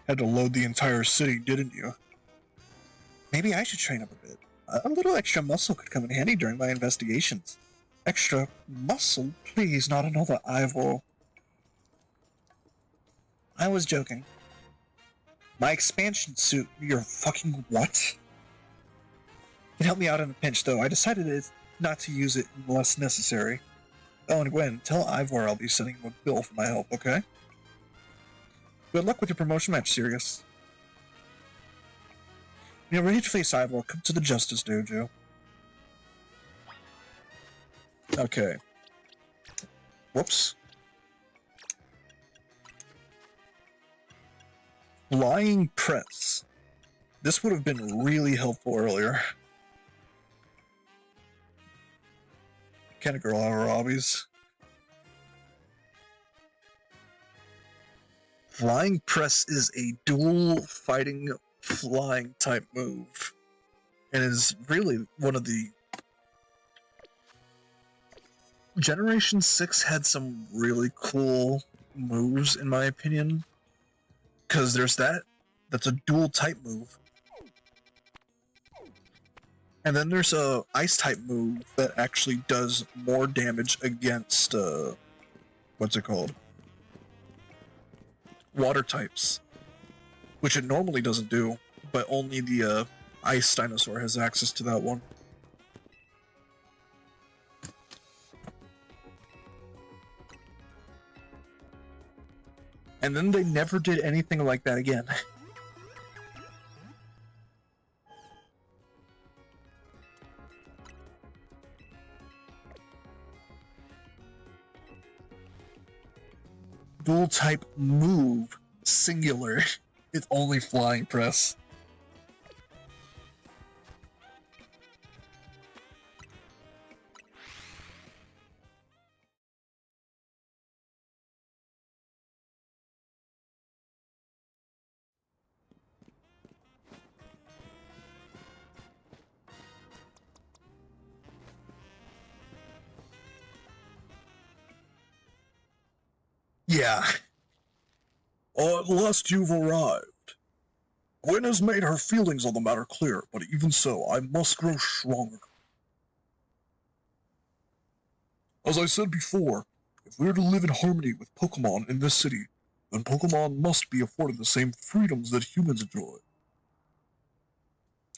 Had to load the entire city, didn't you? Maybe I should train up a bit. A little extra muscle could come in handy during my investigations. Extra muscle? Please, not another Ivor. I was joking. My expansion suit, you're fucking what? It helped me out in a pinch, though. I decided not to use it unless necessary. Oh, and Gwen, tell Ivor I'll be sending him a bill for my help, okay? Good luck with your promotion match, Sirius. When you're ready to face Ivor, come to the Justice Dojo. Okay. Whoops. Flying Press. This would have been really helpful earlier. Can't a girl have her hobbies? Flying Press is a dual fighting flying type move, and is really one of the Generation 6 had some really cool moves in my opinion, because there's that's a dual type move, and then there's a ice type move that actually does more damage against what's it called, water types, which it normally doesn't do, but only the ice dinosaur has access to that one. And then they never did anything like that again. Dual type move, singular. It's only Flying Press. Yeah. Oh, at last you've arrived. Gwen has made her feelings on the matter clear, but even so, I must grow stronger. As I said before, if we are to live in harmony with Pokemon in this city, then Pokemon must be afforded the same freedoms that humans enjoy.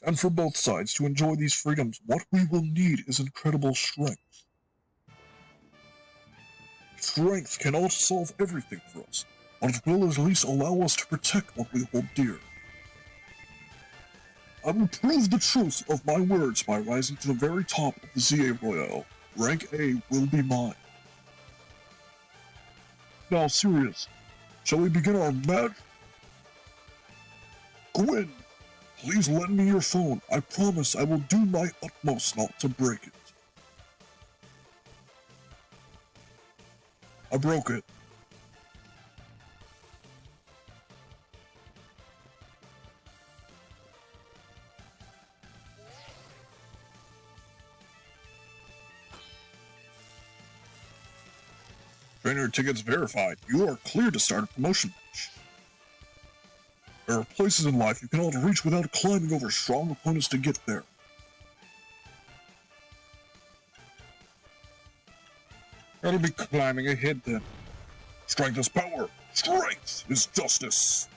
And for both sides to enjoy these freedoms, what we will need is incredible strength. Strength cannot solve everything for us, but it will at least allow us to protect what we hold dear. I will prove the truth of my words by rising to the very top of the ZA Royale. Rank A will be mine. Now, Sirius, Shall we begin our match? Gwen, please lend me your phone. I promise I will do my utmost not to break it. I broke it. Trainer tickets verified. You are clear to start a promotion match. There are places in life you cannot reach without climbing over strong opponents to get there. I'll be climbing ahead then. Strength is power. Strength is justice.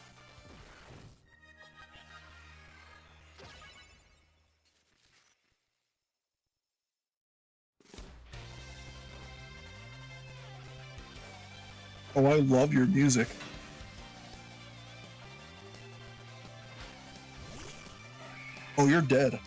Oh, I love your music. Oh, you're dead.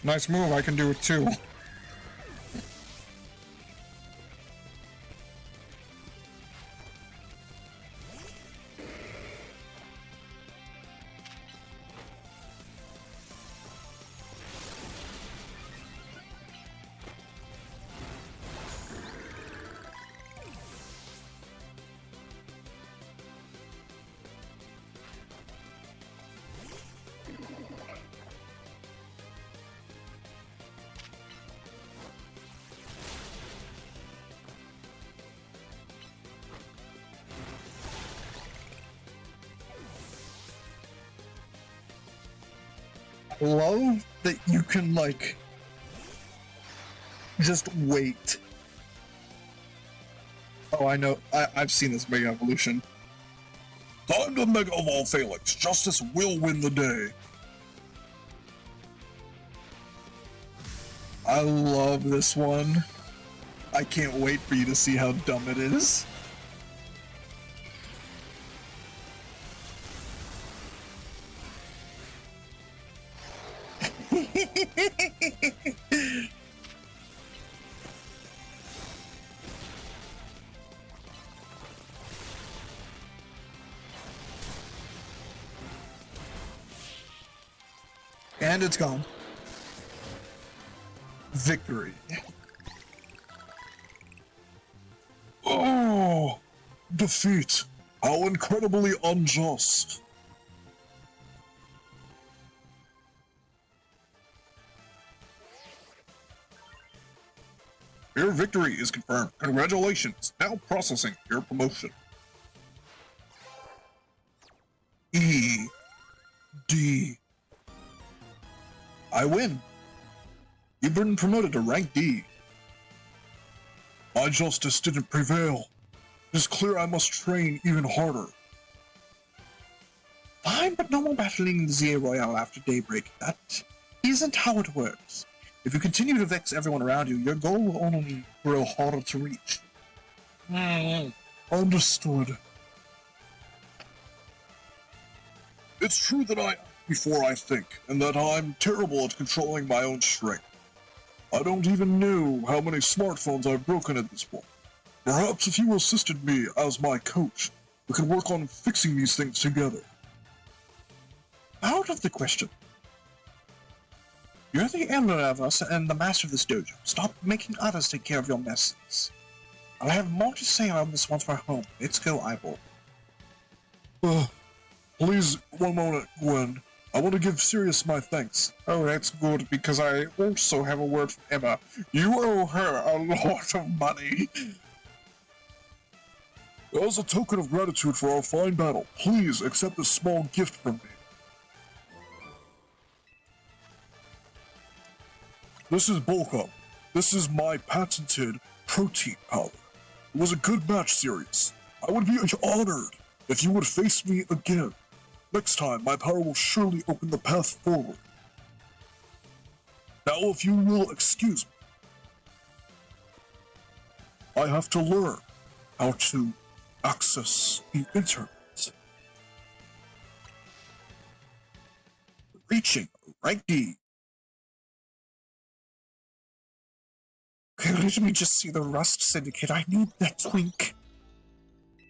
Nice move, I can do it too. Love that you can, like, just wait. Oh, I know. I've seen this Mega Evolution. Time to Mega Evolve Phalanx. Justice will win the day. I love this one. I can't wait for you to see how dumb it is. And it's gone. Victory. Oh, defeat. How incredibly unjust. Your victory is confirmed. Congratulations. Now processing your promotion. E. D. I win. You've been promoted to rank D. My justice didn't prevail. It is clear I must train even harder. Fine, but no more battling in the ZA Royale after daybreak. That isn't how it works. If you continue to vex everyone around you, your goal will only grow harder to reach. Understood. It's true that I act before I think, and that I'm terrible at controlling my own strength. I don't even know how many smartphones I've broken at this point. Perhaps if you assisted me as my coach, we could work on fixing these things together. Out of the question. You're the elder of us and the master of this dojo. Stop making others take care of your messes. I'll have more to say on this once we're home. Let's go, Eyeball. Please, one moment, Gwen. I want to give Sirius my thanks. Oh, that's good, because I also have a word from Emma. You owe her a lot of money. As a token of gratitude for our fine battle, please accept this small gift from me. This is Bulk Up. This is my patented protein powder. It was a good match, Sirius. I would be honored if you would face me again. Next time, my power will surely open the path forward. Now, if you will excuse me, I have to learn how to access the internet. reaching, righty. Okay, let me just see the Rust Syndicate. I need that twink.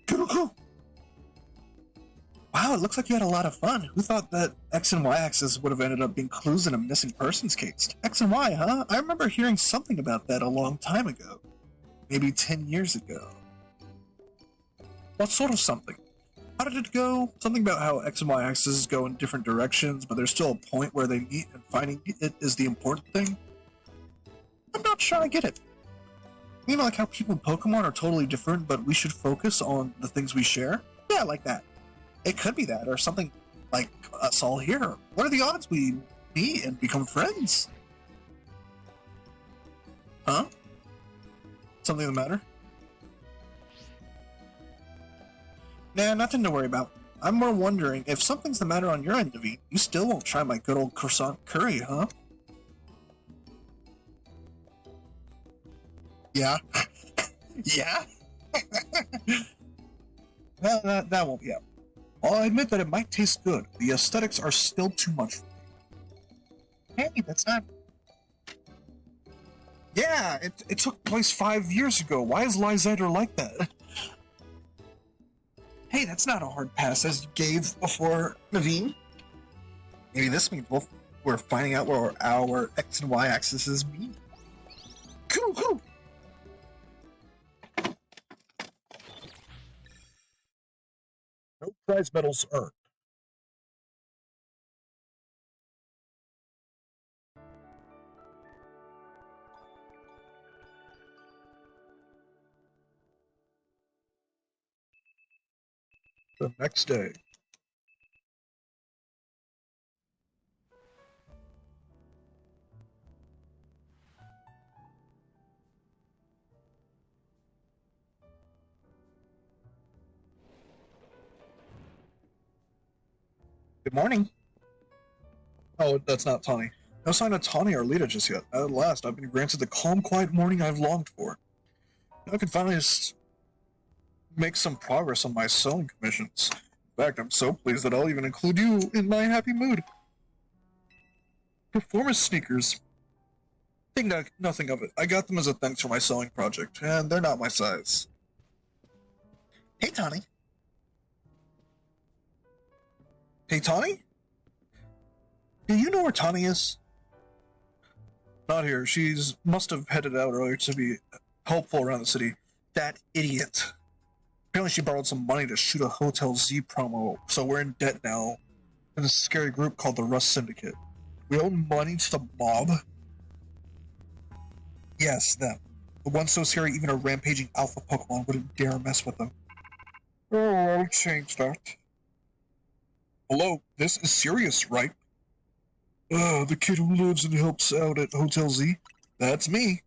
Cool. Wow, it looks like you had a lot of fun. Who thought that X and Y axis would have ended up being clues in a missing persons case? X and Y, huh? I remember hearing something about that a long time ago. Maybe 10 years ago. What sort of something? How did it go? Something about how X and Y axes go in different directions, but there's still a point where they meet and finding it is the important thing? I'm not sure I get it. You know, like how people in Pokemon are totally different, but we should focus on the things we share? Yeah, like that. It could be that, or something like us all here. What are the odds we meet and become friends? Huh? Something the matter? Nah, nothing to worry about. I'm more wondering, if something's the matter on your end, Naveen, you still won't try my good old croissant curry, huh? Yeah? Yeah? Well, that won't be out. I'll admit that it might taste good. The aesthetics are still too much for me. Hey, that's not... Yeah, it took place 5 years ago. Why is Lysander like that? Hey, that's not a hard pass as you gave before, Naveen. Maybe this means we're finding out where our X and Y axes meet. Cool. No prize medals earned. The next day. Good morning. Oh, that's not Tawny. No sign of Tawny or Lita just yet. At last, I've been granted the calm, quiet morning I've longed for. Now I can finally just make some progress on my sewing commissions. In fact, I'm so pleased that I'll even include you in my happy mood. Performance sneakers. Think nothing of it. I got them as a thanks for my sewing project, and they're not my size. Hey, Tawny. Hey, Tawny? Do you know where Tawny is? Not here. She's must have headed out earlier to be helpful around the city. That idiot. Apparently she borrowed some money to shoot a Hotel Z promo, so we're in debt now in a scary group called the Rust Syndicate. We owe money to the mob? Yes, them. The one so scary even a rampaging alpha Pokemon wouldn't dare mess with them. Oh, I'll change that. Hello, this is serious, right? The kid who lives and helps out at Hotel Z? That's me.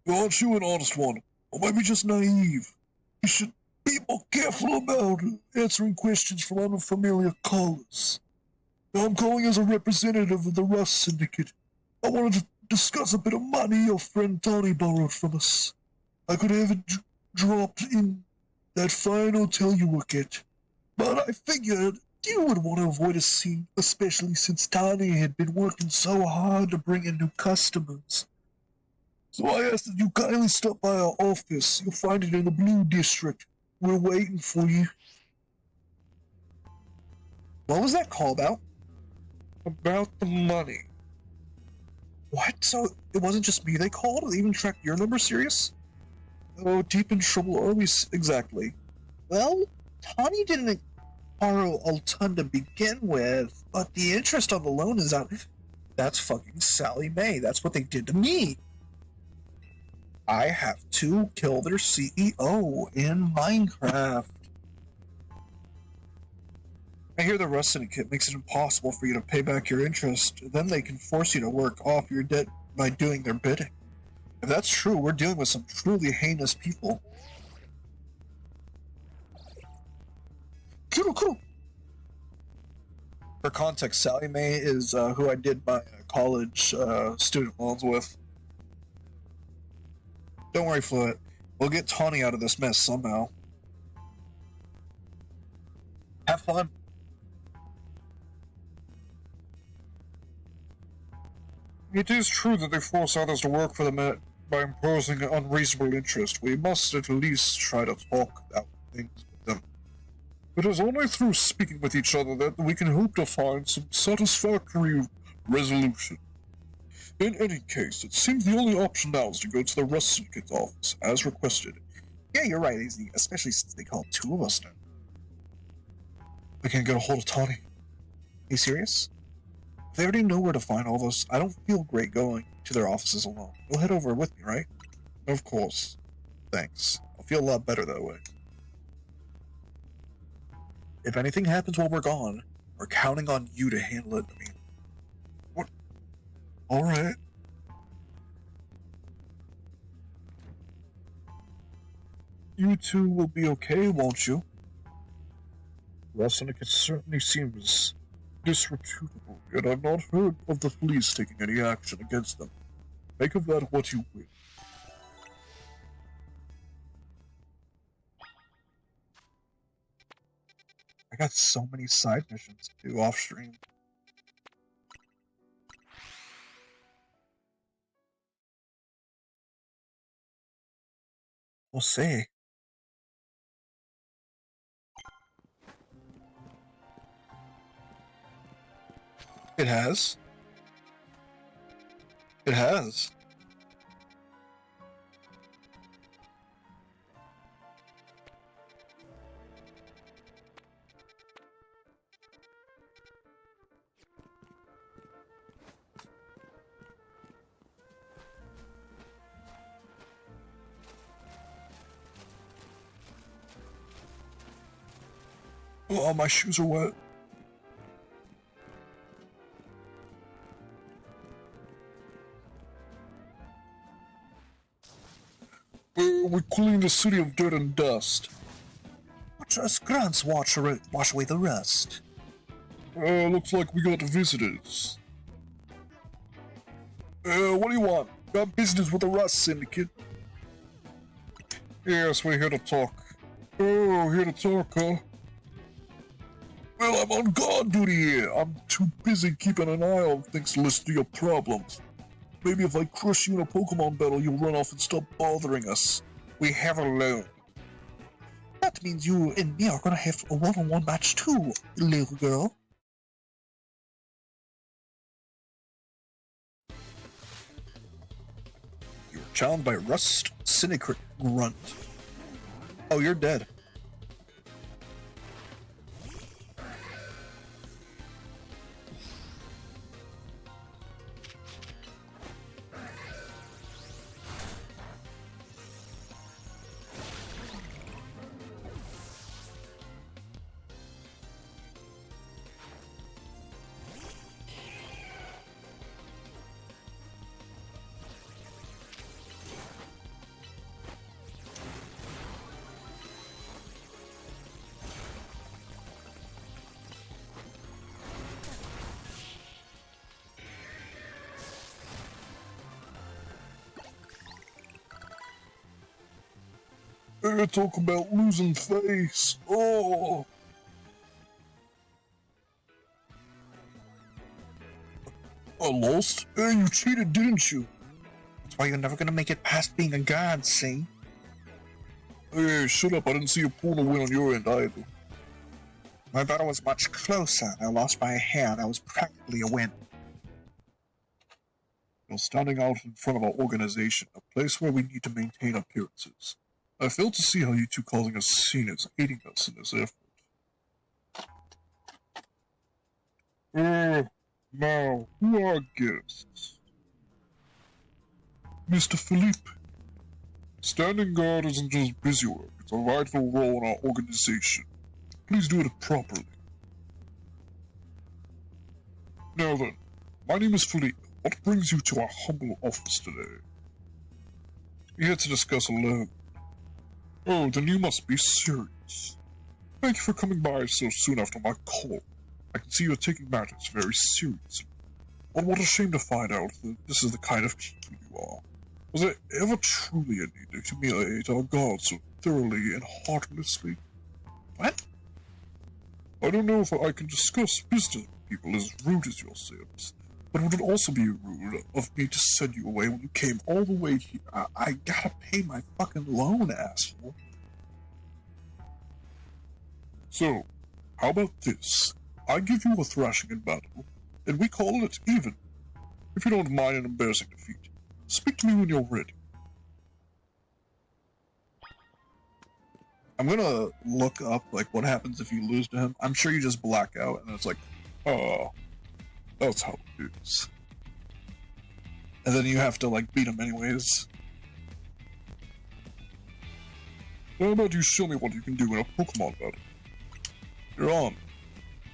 Aren't you an honest one? Or maybe just naive? You should be more careful about answering questions from unfamiliar callers. I'm calling as a representative of the Rust Syndicate. I wanted to discuss a bit of money your friend Tawny borrowed from us. I could have it dropped in that fine hotel you work at. But I figured you would want to avoid a scene, especially since Tawny had been working so hard to bring in new customers. So I asked that you kindly stop by our office. You'll find it in the Blue District. We're waiting for you. What was that call about? About the money. What? So it wasn't just me they called? They even tracked your number, serious? Oh, deep in trouble are we exactly? Well, Tawny didn't borrow a ton to begin with, but the interest on the loan is out. That's fucking Sally Mae. That's what they did to me. I have to kill their CEO in Minecraft. I hear the Rust Syndicate makes it impossible for you to pay back your interest. Then they can force you to work off your debt by doing their bidding. If that's true, we're dealing with some truly heinous people. Cool. For context, Sally Mae is who I did my college student loans with. Don't worry, Fluid. We'll get Tawny out of this mess somehow. Have fun. It is true that they force others to work for them by imposing an unreasonable interest. We must at least try to talk out things with them. It is only through speaking with each other that we can hope to find some satisfactory resolution. In any case, it seems the only option now is to go to the Rust Syndicate's office, as requested. Yeah, you're right, Izzy, especially since they called two of us now. I can't get a hold of Tawny. Are you serious? If they already know where to find all of us, I don't feel great going to their offices alone. You'll head over with me, right? Of course. Thanks. I'll feel a lot better that way. If anything happens while we're gone, we're counting on you to handle it. I mean, what? Alright. You two will be okay, won't you? Rust Syndicate certainly seems disreputable, yet I've not heard of the police taking any action against them. Make of that what you will. I got so many side missions to do off stream. We'll see. It has. It has. Oh, my shoes are wet. We're cleaning the city of dirt and dust. Watch us grunts wash away the rust. Looks like we got visitors. What do you want? Got business with the Rust Syndicate? Yes, we're here to talk. Oh, here to talk, huh? Well, I'm on guard duty here. I'm too busy keeping an eye on things to listen to your problems. Maybe if I crush you in a Pokemon battle, you'll run off and stop bothering us. We have a loan. That means you and me are gonna have a one-on-one match too, little girl. You're challenged by Rust Syndicate Grunt. Oh, you're dead. Talk about losing face. Oh. I lost? You cheated, didn't you? That's why you're never gonna make it past being a god, see? Hey, shut up. I didn't see you pulling a win on your end either. My battle was much closer. I lost by a hair. That was practically a win. You're standing out in front of our organization, a place where we need to maintain appearances. I fail to see how you two causing a scene is aiding us in this effort. Now, who are our guests? Mr. Philippe. Standing guard isn't just busy work, it's a vital role in our organization. Please do it properly. Now then, my name is Philippe. What brings you to our humble office today? We're here to discuss a loan. Oh, then you must be serious. Thank you for coming by so soon after my call. I can see you're taking matters very seriously. But what a shame to find out that this is the kind of people you are. Was there ever truly a need to humiliate our gods so thoroughly and heartlessly? What? I don't know if I can discuss business with people as rude as yourselves. But would it also be rude of me to send you away when you came all the way here? I gotta pay my fucking loan, asshole. So, how about this? I give you a thrashing in battle, and we call it even. If you don't mind an embarrassing defeat, speak to me when you're ready. I'm gonna look up, like, what happens if you lose to him. I'm sure you just black out, and it's like, oh, that's how it is. And then you have to, like, beat him anyways. How about you show me what you can do in a Pokemon battle? You're on.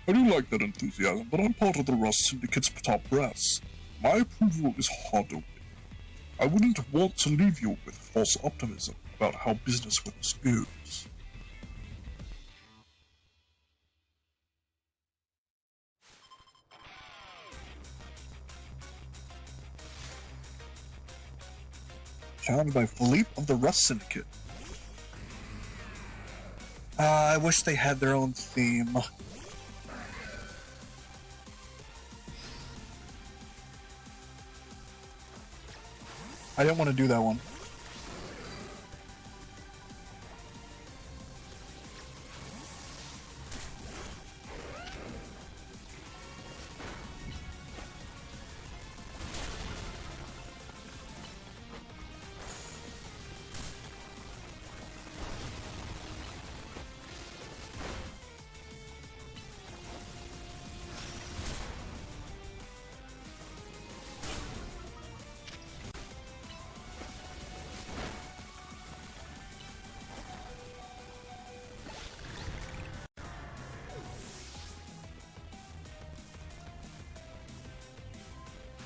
I do like that enthusiasm, but I'm part of the Rust Syndicate's top brass. My approval is hard to win. I wouldn't want to leave you with false optimism about how business with us goes. Challenged by Philippe of the Rust Syndicate. I wish they had their own theme. I didn't want to do that one.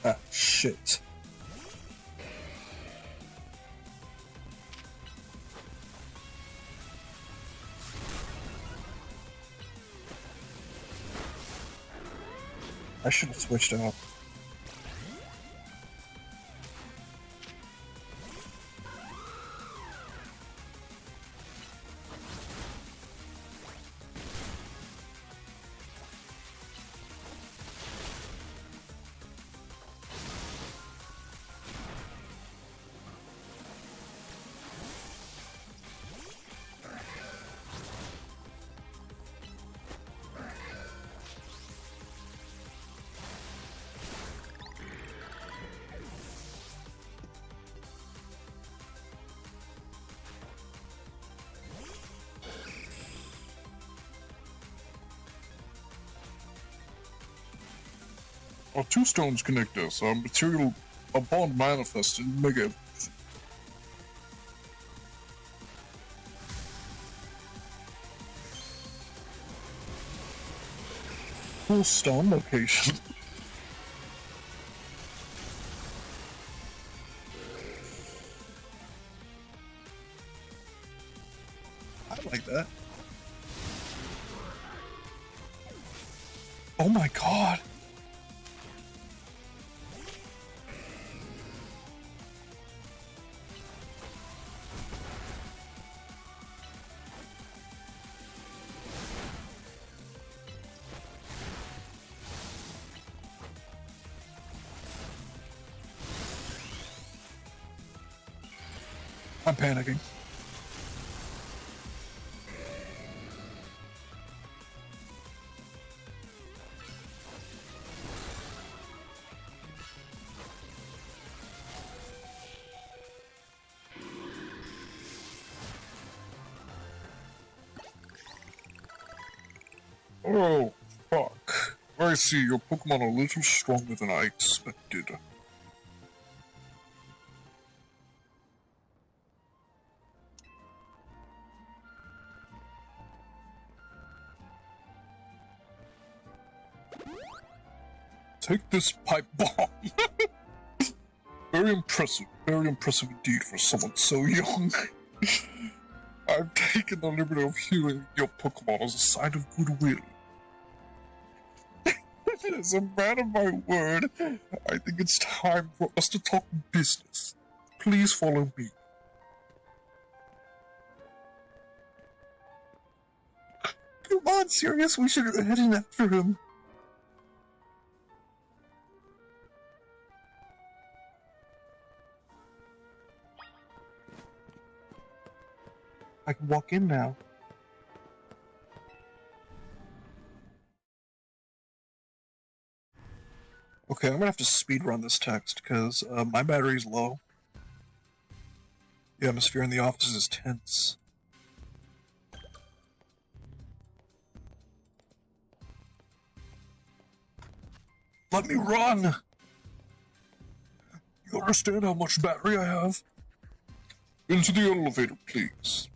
Ah, shit. I should have switched out. Our two stones connect us, our material, a bond manifest in Mega. Cool stone location. I like that. Oh my god. I'm panicking. Oh, fuck. I see, your Pokemon are a little stronger than I expected. Take this pipe bomb. Very impressive indeed for someone so young. I've taken the liberty of healing your Pokemon as a sign of goodwill. As a man of my word, I think it's time for us to talk business. Please follow me. Come on, Sirius, we should head in after him. I can walk in now. Okay, I'm gonna have to speed run this text because my battery's low. The atmosphere in the office is tense. Let me run! You understand how much battery I have? Into the elevator, please.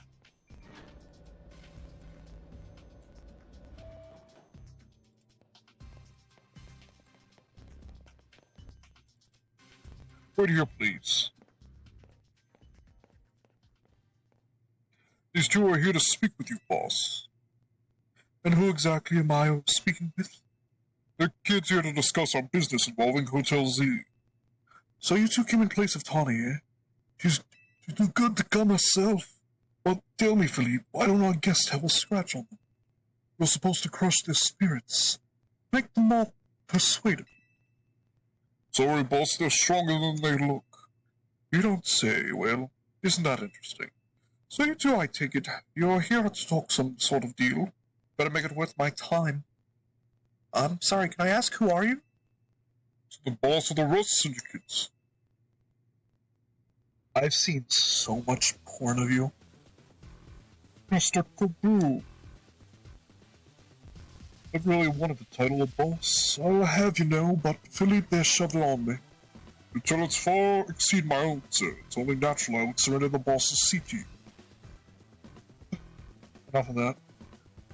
Right here, please. These two are here to speak with you, boss. And who exactly am I speaking with? The kid's here to discuss our business involving Hotel Z. So you two came in place of Tawny, eh? She's too good to come herself. Well, tell me, Philippe, why don't our guests have a scratch on them? You're supposed to crush their spirits. Make them all persuaded. Sorry, boss, they're stronger than they look. You don't say. Well, isn't that interesting? So you two, I take it, you're here to talk some sort of deal. Better make it worth my time. I'm sorry, can I ask, who are you? It's the boss of the Rust Syndicates. I've seen so much porn of you. Mr. Kaboo. I really wanted the title of boss. I'll have you know, but Philippe there shoved it on me. Until it's far exceed my own, sir. It's only natural I would surrender the boss's seat to you. Enough of that.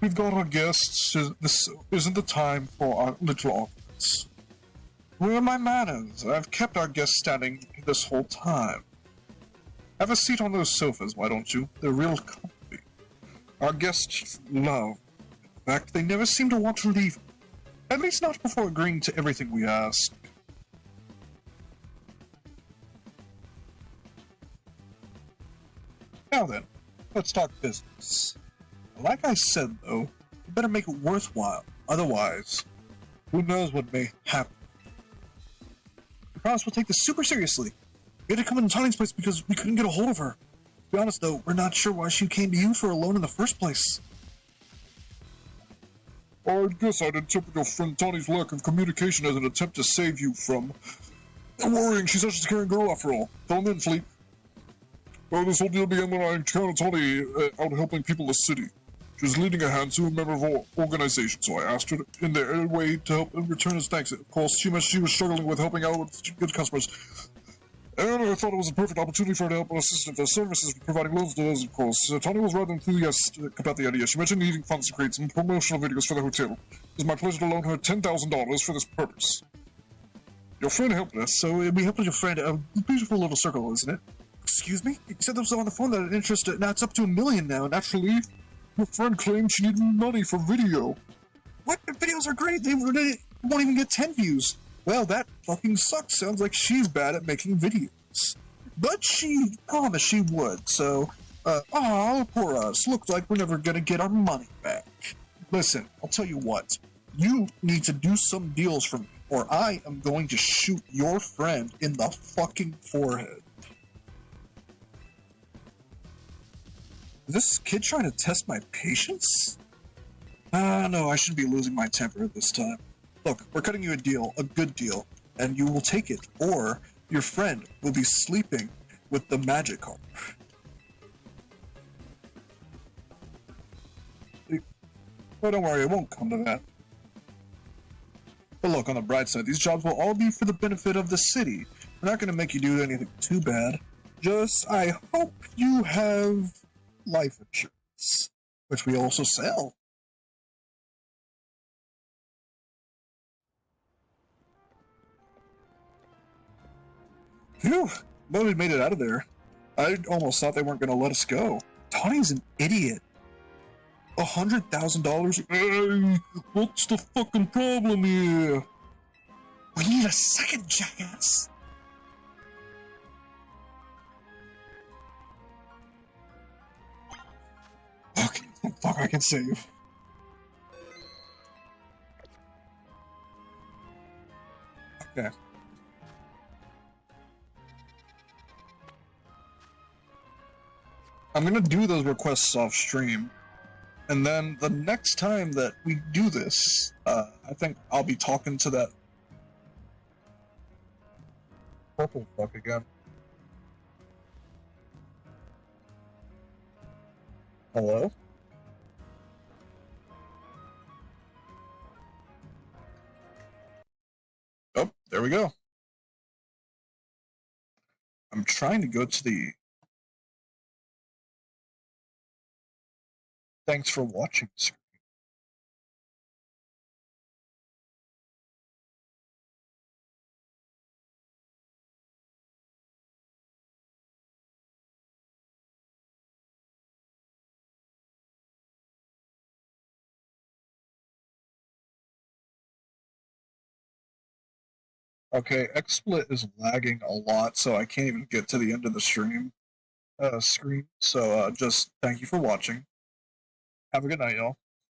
We've got our guests. This isn't the time for our little arguments. Where are my manners? I've kept our guests standing this whole time. Have a seat on those sofas, why don't you? They're real comfy. Our guests love. In fact, they never seem to want to leave. At least not before agreeing to everything we ask. Now then, let's talk business. Like I said, though, you better make it worthwhile. Otherwise, who knows what may happen. I promise we'll take this super seriously. We had to come into Tawny's place because we couldn't get a hold of her. To be honest, though, we're not sure why she came to you for a loan in the first place. I guess I'd interpret your friend Tawny's lack of communication as an attempt to save you from worrying. She's such a caring girl, after all. Fill him in, Fleet. Well, this whole deal began when I encountered Tawny out helping people in the city. She was leading a Hansu, a member of our organization, so I asked her in their way to help return his thanks. Of course, she was struggling with helping out with good customers. And I thought it was a perfect opportunity for her to help and assist in their services, providing loans to those, of course. Tawny was rather enthusiastic about the idea. She mentioned needing funds to create some promotional videos for the hotel. It was my pleasure to loan her $10,000 for this purpose. Your friend helped us, so we helped your friend. A beautiful little circle, isn't it? Excuse me? You said there was on the phone that an interest. Now it's up to $1 million now. Naturally, your friend claimed she needed money for video. What? Videos are great. They won't even get 10 views. Well, that fucking sucks. Sounds like she's bad at making videos. But she promised she would, so, poor us. Looks like we're never gonna get our money back. Listen, I'll tell you what. You need to do some deals for me, or I am going to shoot your friend in the fucking forehead. Is this kid trying to test my patience? No, I shouldn't be losing my temper at this time. Look, we're cutting you a deal, a good deal, and you will take it, or your friend will be sleeping with the magic card. Well, don't worry, it won't come to that. But look, on the bright side, these jobs will all be for the benefit of the city. We're not going to make you do anything too bad. Just, I hope you have life insurance, which we also sell. Phew, but we made it out of there. I almost thought they weren't going to let us go. Tawny's an idiot. $100,000? Hey, what's the fucking problem here? We need a second, jackass. Okay, fuck, I can save. Okay. I'm gonna do those requests off stream, and then the next time that we do this, I think I'll be talking to that purple fuck again. Hello? Oh, there we go. I'm trying to go to the thanks for watching screen. Okay, XSplit is lagging a lot, so I can't even get to the end of the screen. So just thank you for watching. Have a good night, y'all.